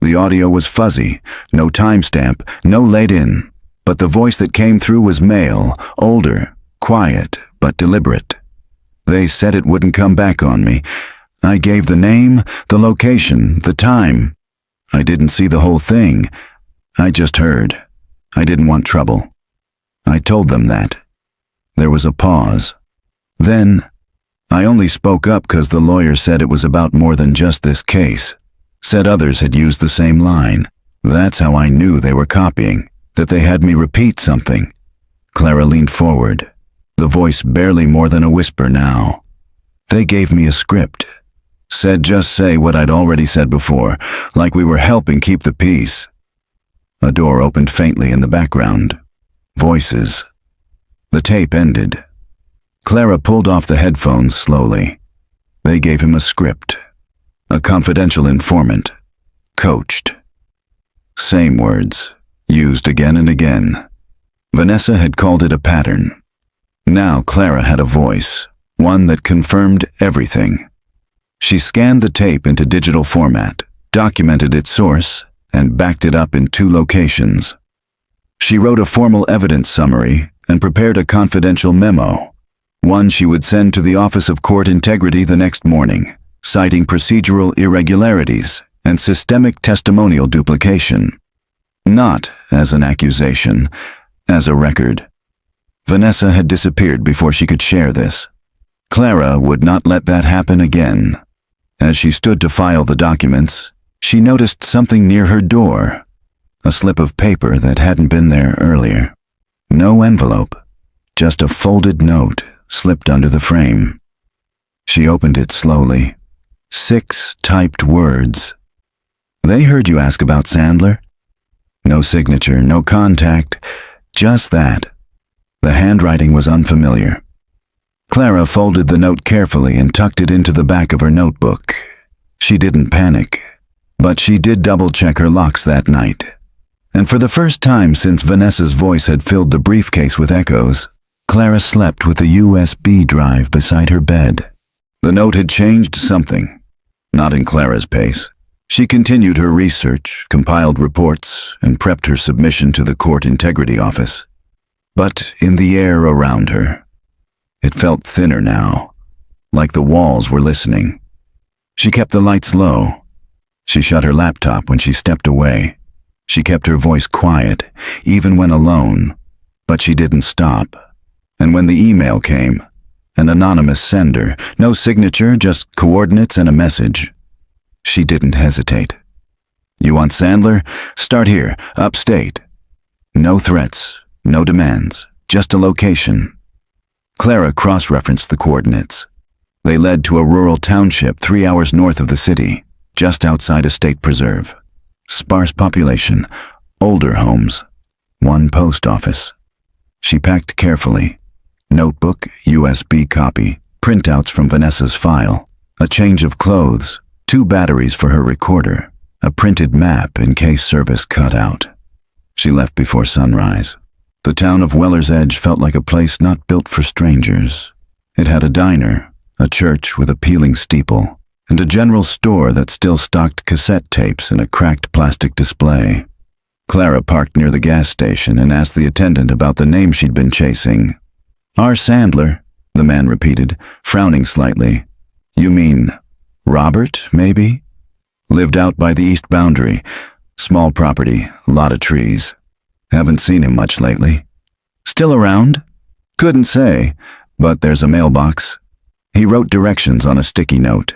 Speaker 1: The audio was fuzzy, no timestamp, no laid in, but the voice that came through was male, older, quiet, but deliberate. "They said it wouldn't come back on me. I gave the name, the location, the time. I didn't see the whole thing. I just heard. I didn't want trouble. I told them that." There was a pause. Then, "I only spoke up because the lawyer said it was about more than just this case. Said others had used the same line. That's how I knew they were copying, that they had me repeat something." Clara leaned forward, the voice barely more than a whisper now. "They gave me a script. Said just say what I'd already said before, like we were helping keep the peace." A door opened faintly in the background. Voices. The tape ended. Clara pulled off the headphones slowly. They gave him a script. A confidential informant. Coached. Same words, used again and again. Vanessa had called it a pattern. Now Clara had a voice, one that confirmed everything. She scanned the tape into digital format, documented its source, and backed it up in 2 locations. She wrote a formal evidence summary and prepared a confidential memo, one she would send to the Office of Court Integrity the next morning, citing procedural irregularities and systemic testimonial duplication. Not as an accusation, as a record. Vanessa had disappeared before she could share this. Clara would not let that happen again. As she stood to file the documents, she noticed something near her door, a slip of paper that hadn't been there earlier. No envelope, just a folded note slipped under the frame. She opened it slowly. 6 typed words. "They heard you ask about Sandler." No signature, no contact, just that. The handwriting was unfamiliar. Clara folded the note carefully and tucked it into the back of her notebook. She didn't panic, but she did double-check her locks that night. And for the first time since Vanessa's voice had filled the briefcase with echoes, Clara slept with a USB drive beside her bed. The note had changed something, not in Clara's pace. She continued her research, compiled reports, and prepped her submission to the Court Integrity Office. But in the air around her, it felt thinner now, like the walls were listening. She kept the lights low. She shut her laptop when she stepped away. She kept her voice quiet, even when alone, but she didn't stop. And when the email came, an anonymous sender, no signature, just coordinates and a message, she didn't hesitate. "You want Sandler? Start here, upstate. No threats, no demands, just a location." Clara cross-referenced the coordinates. They led to a rural township 3 hours north of the city, just outside a state preserve. Sparse population, older homes, 1 post office. She packed carefully. Notebook, USB copy, printouts from Vanessa's file, a change of clothes, 2 batteries for her recorder, a printed map in case service cut out. She left before sunrise. The town of Weller's Edge felt like a place not built for strangers. It had a diner, a church with a peeling steeple, and a general store that still stocked cassette tapes in a cracked plastic display. Clara parked near the gas station and asked the attendant about the name she'd been chasing. "R. Sandler," the man repeated, frowning slightly. "You mean Robert, maybe?" "Lived out by the east boundary. Small property, a lot of trees. Haven't seen him much lately." "Still around?" "Couldn't say, but there's a mailbox." He wrote directions on a sticky note.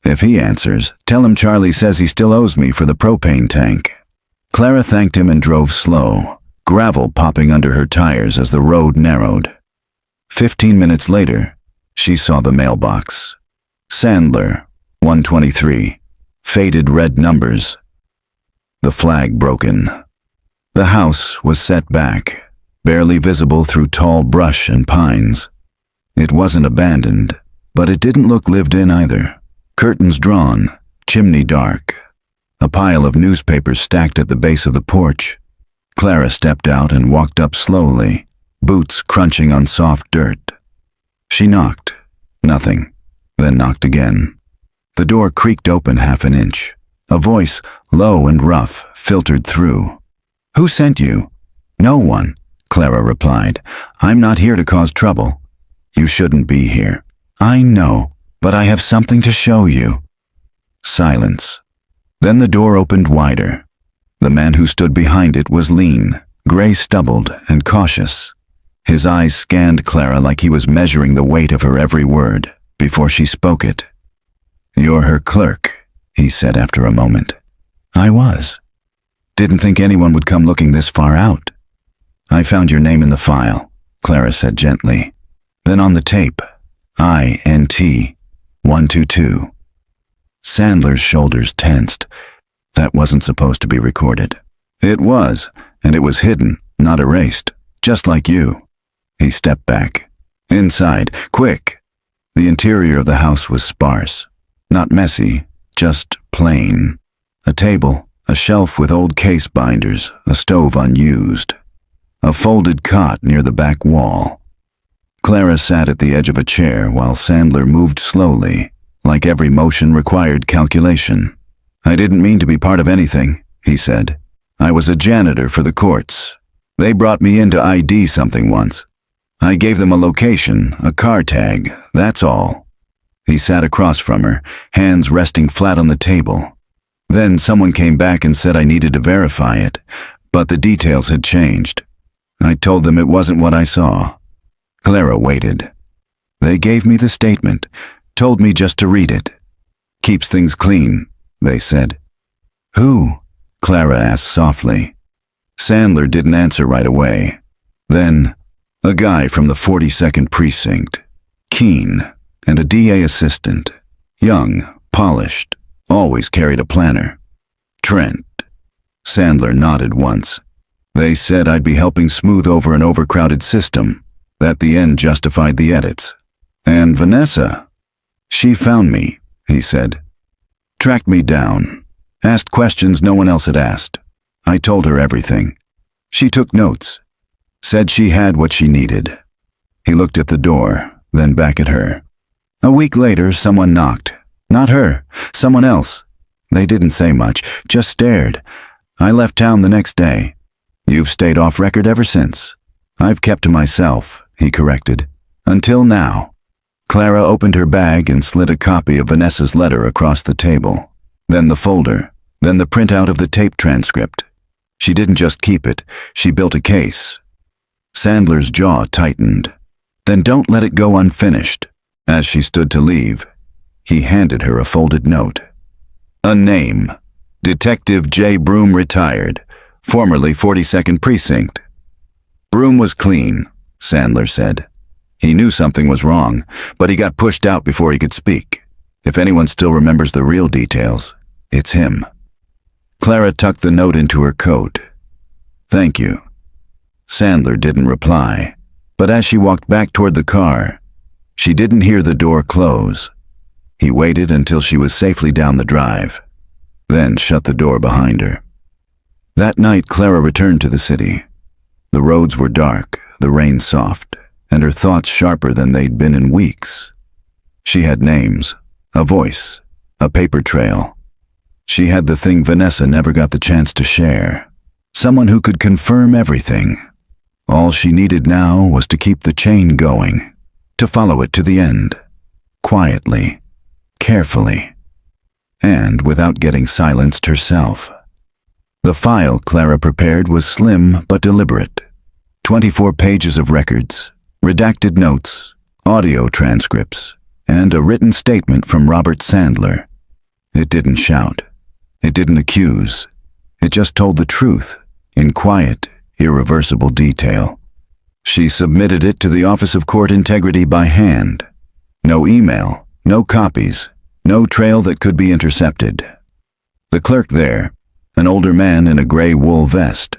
Speaker 1: "If he answers, tell him Charlie says he still owes me for the propane tank." Clara thanked him and drove slow, gravel popping under her tires as the road narrowed. 15 minutes later, she saw the mailbox. Sandler, 123, faded red numbers. The flag broken. The house was set back, barely visible through tall brush and pines. It wasn't abandoned, but it didn't look lived in either. Curtains drawn, chimney dark. A pile of newspapers stacked at the base of the porch. Clara stepped out and walked up slowly, boots crunching on soft dirt. She knocked. Nothing. Then knocked again. The door creaked open half an inch. A voice, low and rough, filtered through. "Who sent you?" "No one," Clara replied. "I'm not here to cause trouble." "You shouldn't be here." "I know, but I have something to show you." Silence. Then the door opened wider. The man who stood behind it was lean, gray-stubbled, and cautious. His eyes scanned Clara like he was measuring the weight of her every word before she spoke it. "You're her clerk," he said after a moment. "I was. Didn't think anyone would come looking this far out." "I found your name in the file," Clara said gently. "Then on the tape, INT 122. Sandler's shoulders tensed. That wasn't supposed to be recorded. It was, and it was hidden, not erased, just like you. He stepped back. "Inside, quick!" The interior of the house was sparse. Not messy, just plain. A table, a shelf with old case binders, a stove unused. A folded cot near the back wall. Clara sat at the edge of a chair while Sandler moved slowly, like every motion required calculation. "I didn't mean to be part of anything," he said. "I was a janitor for the courts. They brought me in to ID something once. I gave them a location, a car tag, that's all." He sat across from her, hands resting flat on the table. "Then someone came back and said I needed to verify it, but the details had changed. I told them it wasn't what I saw." Clara waited. "They gave me the statement, told me just to read it. Keeps things clean," they said. "Who?" Clara asked softly. Sandler didn't answer right away. Then, "A guy from the 42nd Precinct. Keen, and a DA assistant. Young, polished, always carried a planner. Trent." Sandler nodded once. "They said I'd be helping smooth over an overcrowded system. That the end justified the edits. And Vanessa? She found me," he said. "Tracked me down. Asked questions no one else had asked. I told her everything. She took notes. Said she had what she needed." He looked at the door, then back at her. "A week later, someone knocked. Not her, someone else. They didn't say much, just stared. I left town the next day. You've stayed off record ever since." "I've kept to myself," he corrected. "Until now." Clara opened her bag and slid a copy of Vanessa's letter across the table. Then the folder, then the printout of the tape transcript. She didn't just keep it, she built a case. Sandler's jaw tightened. "Then don't let it go unfinished." As she stood to leave, he handed her a folded note. A name: Detective J. Broom, retired, formerly 42nd Precinct. Broom was clean, Sandler said. He knew something was wrong, but he got pushed out before he could speak. If anyone still remembers the real details, it's him. Clara tucked the note into her coat. "Thank you." Sandler didn't reply, but as she walked back toward the car, she didn't hear the door close. He waited until she was safely down the drive, then shut the door behind her. That night, Clara returned to the city. The roads were dark, the rain soft, and her thoughts sharper than they'd been in weeks. She had names, a voice, a paper trail. She had the thing Vanessa never got the chance to share. Someone who could confirm everything. All she needed now was to keep the chain going, to follow it to the end, quietly, carefully, and without getting silenced herself. The file Clara prepared was slim but deliberate. 24 pages of records, redacted notes, audio transcripts, and a written statement from Robert Sandler. It didn't shout. It didn't accuse. It just told the truth, in quiet, irreversible detail. She submitted it to the Office of Court Integrity by hand. No email, no copies, no trail that could be intercepted. The clerk there, an older man in a gray wool vest,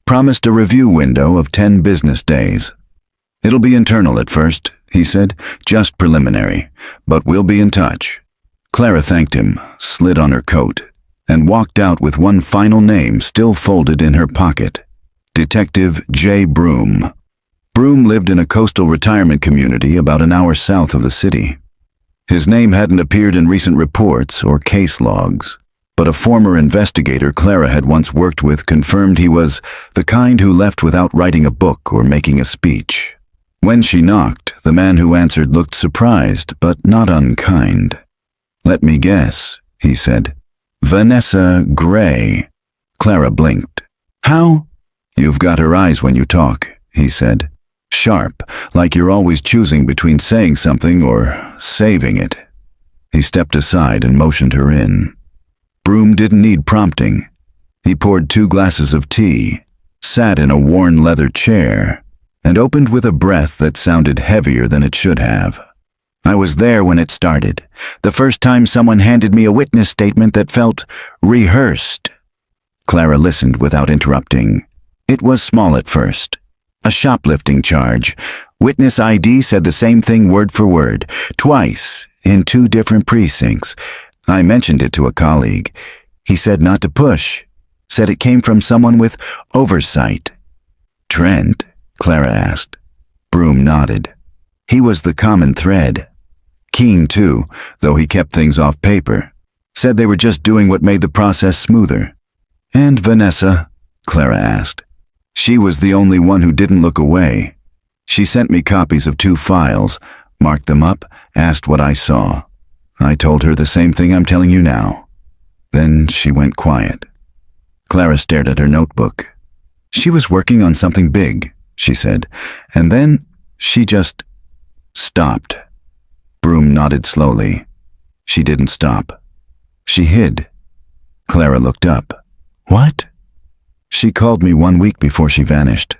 Speaker 1: promised a review window of 10 business days. "It'll be internal at first," he said, "just preliminary, but we'll be in touch." Clara thanked him, slid on her coat, and walked out with one final name still folded in her pocket: Detective J. Broom. Broom lived in a coastal retirement community about an hour south of the city. His name hadn't appeared in recent reports or case logs, but a former investigator Clara had once worked with confirmed he was the kind who left without writing a book or making a speech. When she knocked, the man who answered looked surprised but not unkind. "Let me guess," he said. "Vanessa Gray." Clara blinked. "How?" "You've got her eyes when you talk," he said. "Sharp, like you're always choosing between saying something or saving it." He stepped aside and motioned her in. Broom didn't need prompting. He poured 2 glasses of tea, sat in a worn leather chair, and opened with a breath that sounded heavier than it should have. "I was there when it started. The first time someone handed me a witness statement that felt rehearsed." Clara listened without interrupting. It was small at first. A shoplifting charge. Witness ID said the same thing word for word, twice, in 2 different precincts. I mentioned it to a colleague. He said not to push. Said it came from someone with oversight. "Trent?" Clara asked. Broom nodded. He was the common thread. Keen, too, though he kept things off paper. Said they were just doing what made the process smoother. "And Vanessa?" Clara asked. She was the only one who didn't look away. She sent me copies of 2 files, marked them up, asked what I saw. I told her the same thing I'm telling you now. Then she went quiet. Clara stared at her notebook. She was working on something big, she said, and then she just stopped. Broom nodded slowly. She didn't stop. She hid. Clara looked up. "What?" "She called me 1 week before she vanished.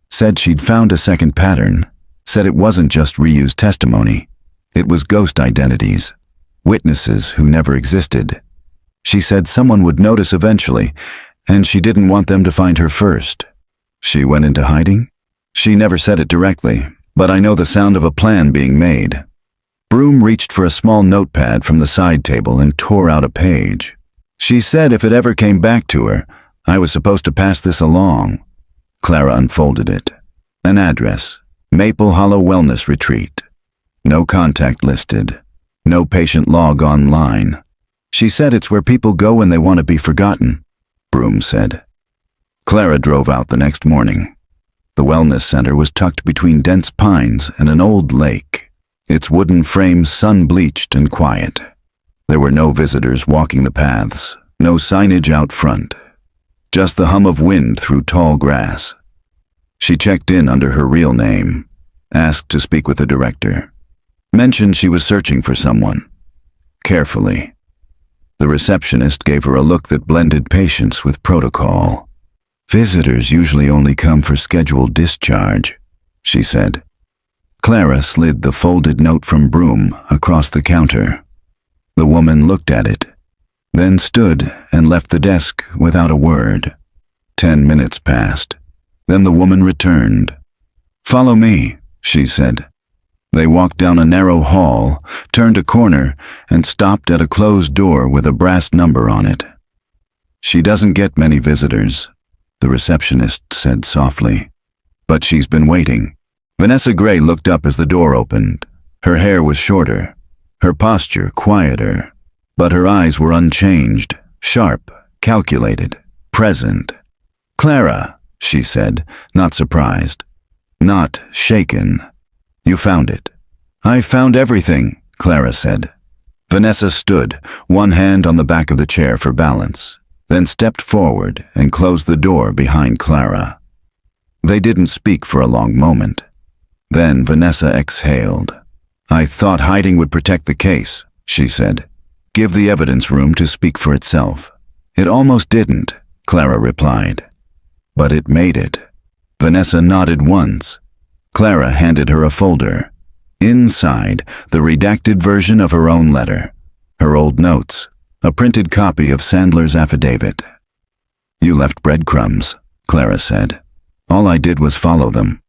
Speaker 1: Said she'd found a second pattern. Said it wasn't just reused testimony. It was ghost identities. Witnesses who never existed. She said someone would notice eventually, and she didn't want them to find her first. She went into hiding? She never said it directly, but I know the sound of a plan being made." Broom reached for a small notepad from the side table and tore out a page. "She said if it ever came back to her, I was supposed to pass this along." Clara unfolded it. An address, Maple Hollow Wellness Retreat. No contact listed. No patient log online. "She said it's where people go when they want to be forgotten," Broom said. Clara drove out the next morning. The wellness center was tucked between dense pines and an old lake, its wooden frames sun-bleached and quiet. There were no visitors walking the paths, no signage out front. Just the hum of wind through tall grass. She checked in under her real name, asked to speak with the director. Mentioned she was searching for someone. Carefully. The receptionist gave her a look that blended patience with protocol. "Visitors usually only come for scheduled discharge," she said. Clara slid the folded note from Broom across the counter. The woman looked at it, then stood and left the desk without a word. 10 minutes passed. Then the woman returned. "Follow me," she said. They walked down a narrow hall, turned a corner, and stopped at a closed door with a brass number on it. "She doesn't get many visitors," the receptionist said softly. "But she's been waiting." Vanessa Gray looked up as the door opened. Her hair was shorter, her posture quieter, but her eyes were unchanged, sharp, calculated, present. "Clara," she said, not surprised, not shaken. "You found it." "I found everything," Clara said. Vanessa stood, one hand on the back of the chair for balance, then stepped forward and closed the door behind Clara. They didn't speak for a long moment. Then Vanessa exhaled. "I thought hiding would protect the case," she said. "Give the evidence room to speak for itself." "It almost didn't," Clara replied. "But it made it." Vanessa nodded once. Clara handed her a folder. Inside, the redacted version of her own letter, her old notes, a printed copy of Sandler's affidavit. "You left breadcrumbs," Clara said. "All I did was follow them."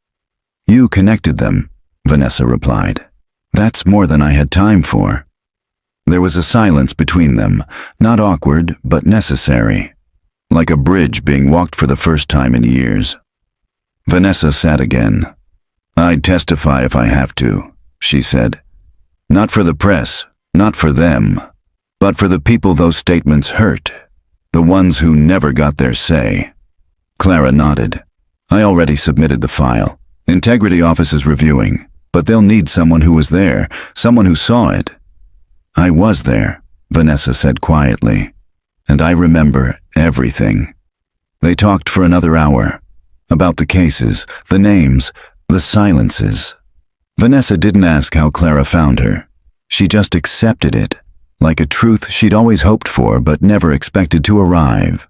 Speaker 1: "You connected them," Vanessa replied. "That's more than I had time for." There was a silence between them, not awkward, but necessary, like a bridge being walked for the first time in years. Vanessa sat again. "I'd testify if I have to," she said. "Not for the press, not for them, but for the people those statements hurt, the ones who never got their say." Clara nodded. "I already submitted the file. Integrity Office is reviewing, but they'll need someone who was there, someone who saw it." "I was there," Vanessa said quietly, "and I remember everything." They talked for another hour, about the cases, the names, the silences. Vanessa didn't ask how Clara found her. She just accepted it, like a truth she'd always hoped for but never expected to arrive.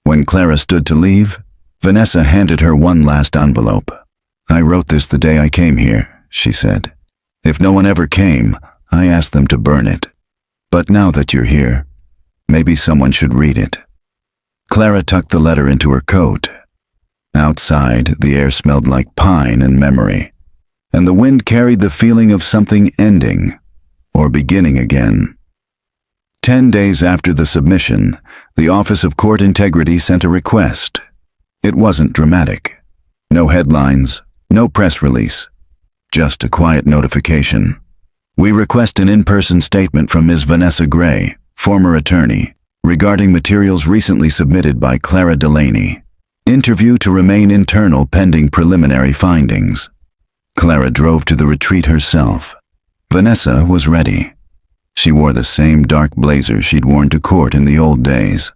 Speaker 1: When Clara stood to leave, Vanessa handed her one last envelope. "I wrote this the day I came here," she said. "If no one ever came, I asked them to burn it. But now that you're here, maybe someone should read it." Clara tucked the letter into her coat. Outside, the air smelled like pine and memory, and the wind carried the feeling of something ending or beginning again. 10 days after the submission, the Office of Court Integrity sent a request. It wasn't dramatic. No headlines, no press release, just a quiet notification. "We request an in-person statement from Ms. Vanessa Gray, former attorney, regarding materials recently submitted by Clara Delaney. Interview to remain internal pending preliminary findings." Clara drove to the retreat herself. Vanessa was ready. She wore the same dark blazer she'd worn to court in the old days.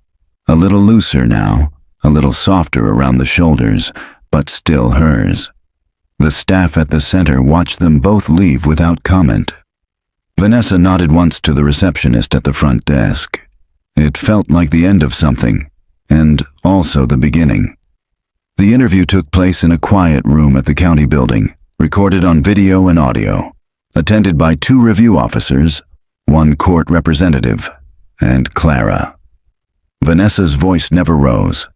Speaker 1: A little looser now, a little softer around the shoulders, but still hers. The staff at the center watched them both leave without comment. Vanessa nodded once to the receptionist at the front desk. It felt like the end of something, and also the beginning. The interview took place in a quiet room at the county building, recorded on video and audio, attended by 2 review officers, 1 court representative, and Clara. Vanessa's voice never rose.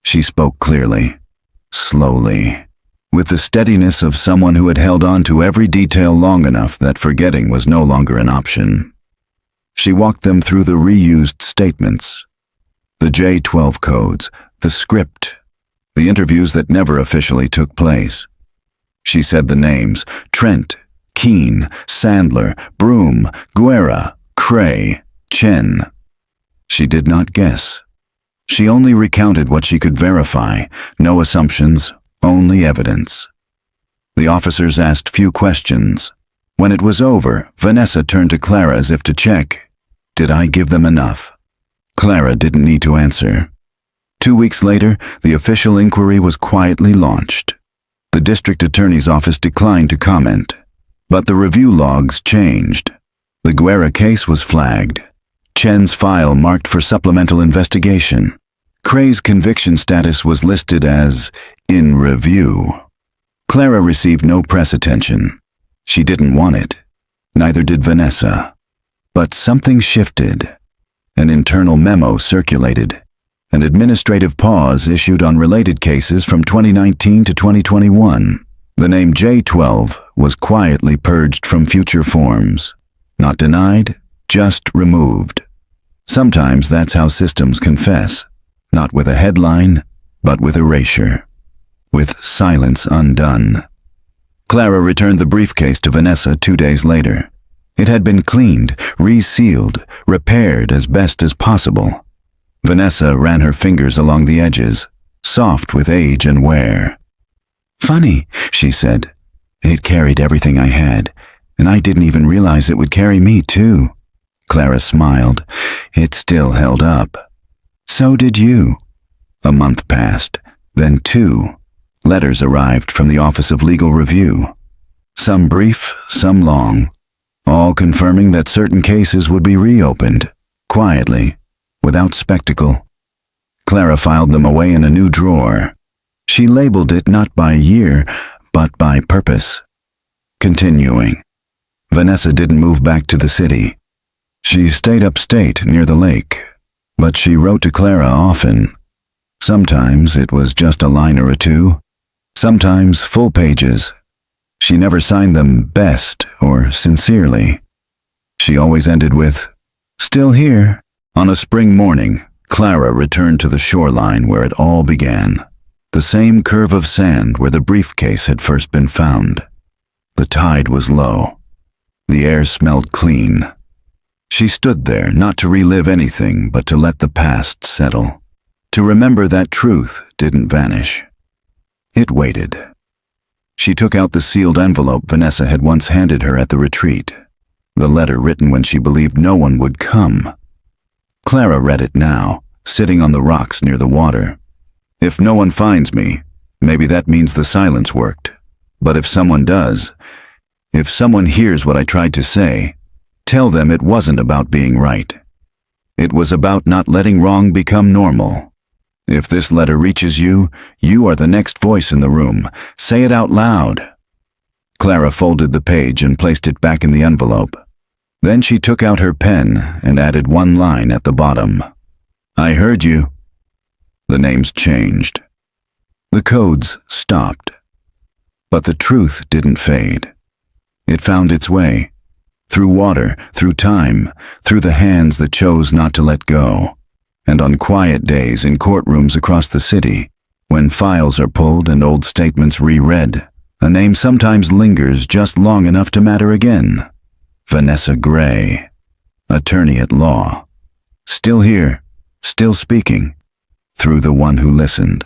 Speaker 1: She spoke clearly, slowly, with the steadiness of someone who had held on to every detail long enough that forgetting was no longer an option. She walked them through the reused statements, the J-12 codes, the script, the interviews that never officially took place. She said the names: Trent, Keene, Sandler, Broom, Guerra, Cray, Chen. She did not guess. She only recounted what she could verify, no assumptions, only evidence. The officers asked few questions. When it was over, Vanessa turned to Clara as if to check. Did I give them enough? Clara didn't need to answer. 2 weeks later, the official inquiry was quietly launched. The district attorney's office declined to comment, but the review logs changed. The Guerra case was flagged. Chen's file marked for supplemental investigation. Cray's conviction status was listed as in review. Clara received no press attention. She didn't want it. Neither did Vanessa. But something shifted. An internal memo circulated. An administrative pause issued on related cases from 2019 to 2021. The name J12 was quietly purged from future forms. Not denied, just removed. Sometimes that's how systems confess, not with a headline, but with erasure. With silence undone. Clara returned the briefcase to Vanessa 2 days later. It had been cleaned, resealed, repaired as best as possible. Vanessa ran her fingers along the edges, soft with age and wear. "Funny," she said. "It carried everything I had, and I didn't even realize it would carry me too." Clara smiled. It still held up. "So did you." A month passed, then 2. Letters arrived from the Office of Legal Review. Some brief, some long, all confirming that certain cases would be reopened, quietly, without spectacle. Clara filed them away in a new drawer. She labeled it not by year, but by purpose. Continuing. Vanessa didn't move back to the city. She stayed upstate near the lake, but she wrote to Clara often. Sometimes it was just a line or 2, sometimes full pages. She never signed them best or sincerely. She always ended with, "Still here." On a spring morning, Clara returned to the shoreline where it all began. The same curve of sand where the briefcase had first been found. The tide was low. The air smelled clean. She stood there not to relive anything but to let the past settle. To remember that truth didn't vanish. It waited. She took out the sealed envelope Vanessa had once handed her at the retreat. The letter written when she believed no one would come. Clara read it now, sitting on the rocks near the water. "If no one finds me, maybe that means the silence worked. But if someone does, if someone hears what I tried to say, tell them it wasn't about being right. It was about not letting wrong become normal. If this letter reaches you, you are the next voice in the room. Say it out loud." Clara folded the page and placed it back in the envelope. Then she took out her pen and added one line at the bottom. "I heard you." The names changed. The codes stopped. But the truth didn't fade. It found its way. Through water, through time, through the hands that chose not to let go. And on quiet days in courtrooms across the city, when files are pulled and old statements reread, a name sometimes lingers just long enough to matter again. Vanessa Gray, attorney at law. Still here, still speaking, through the one who listened.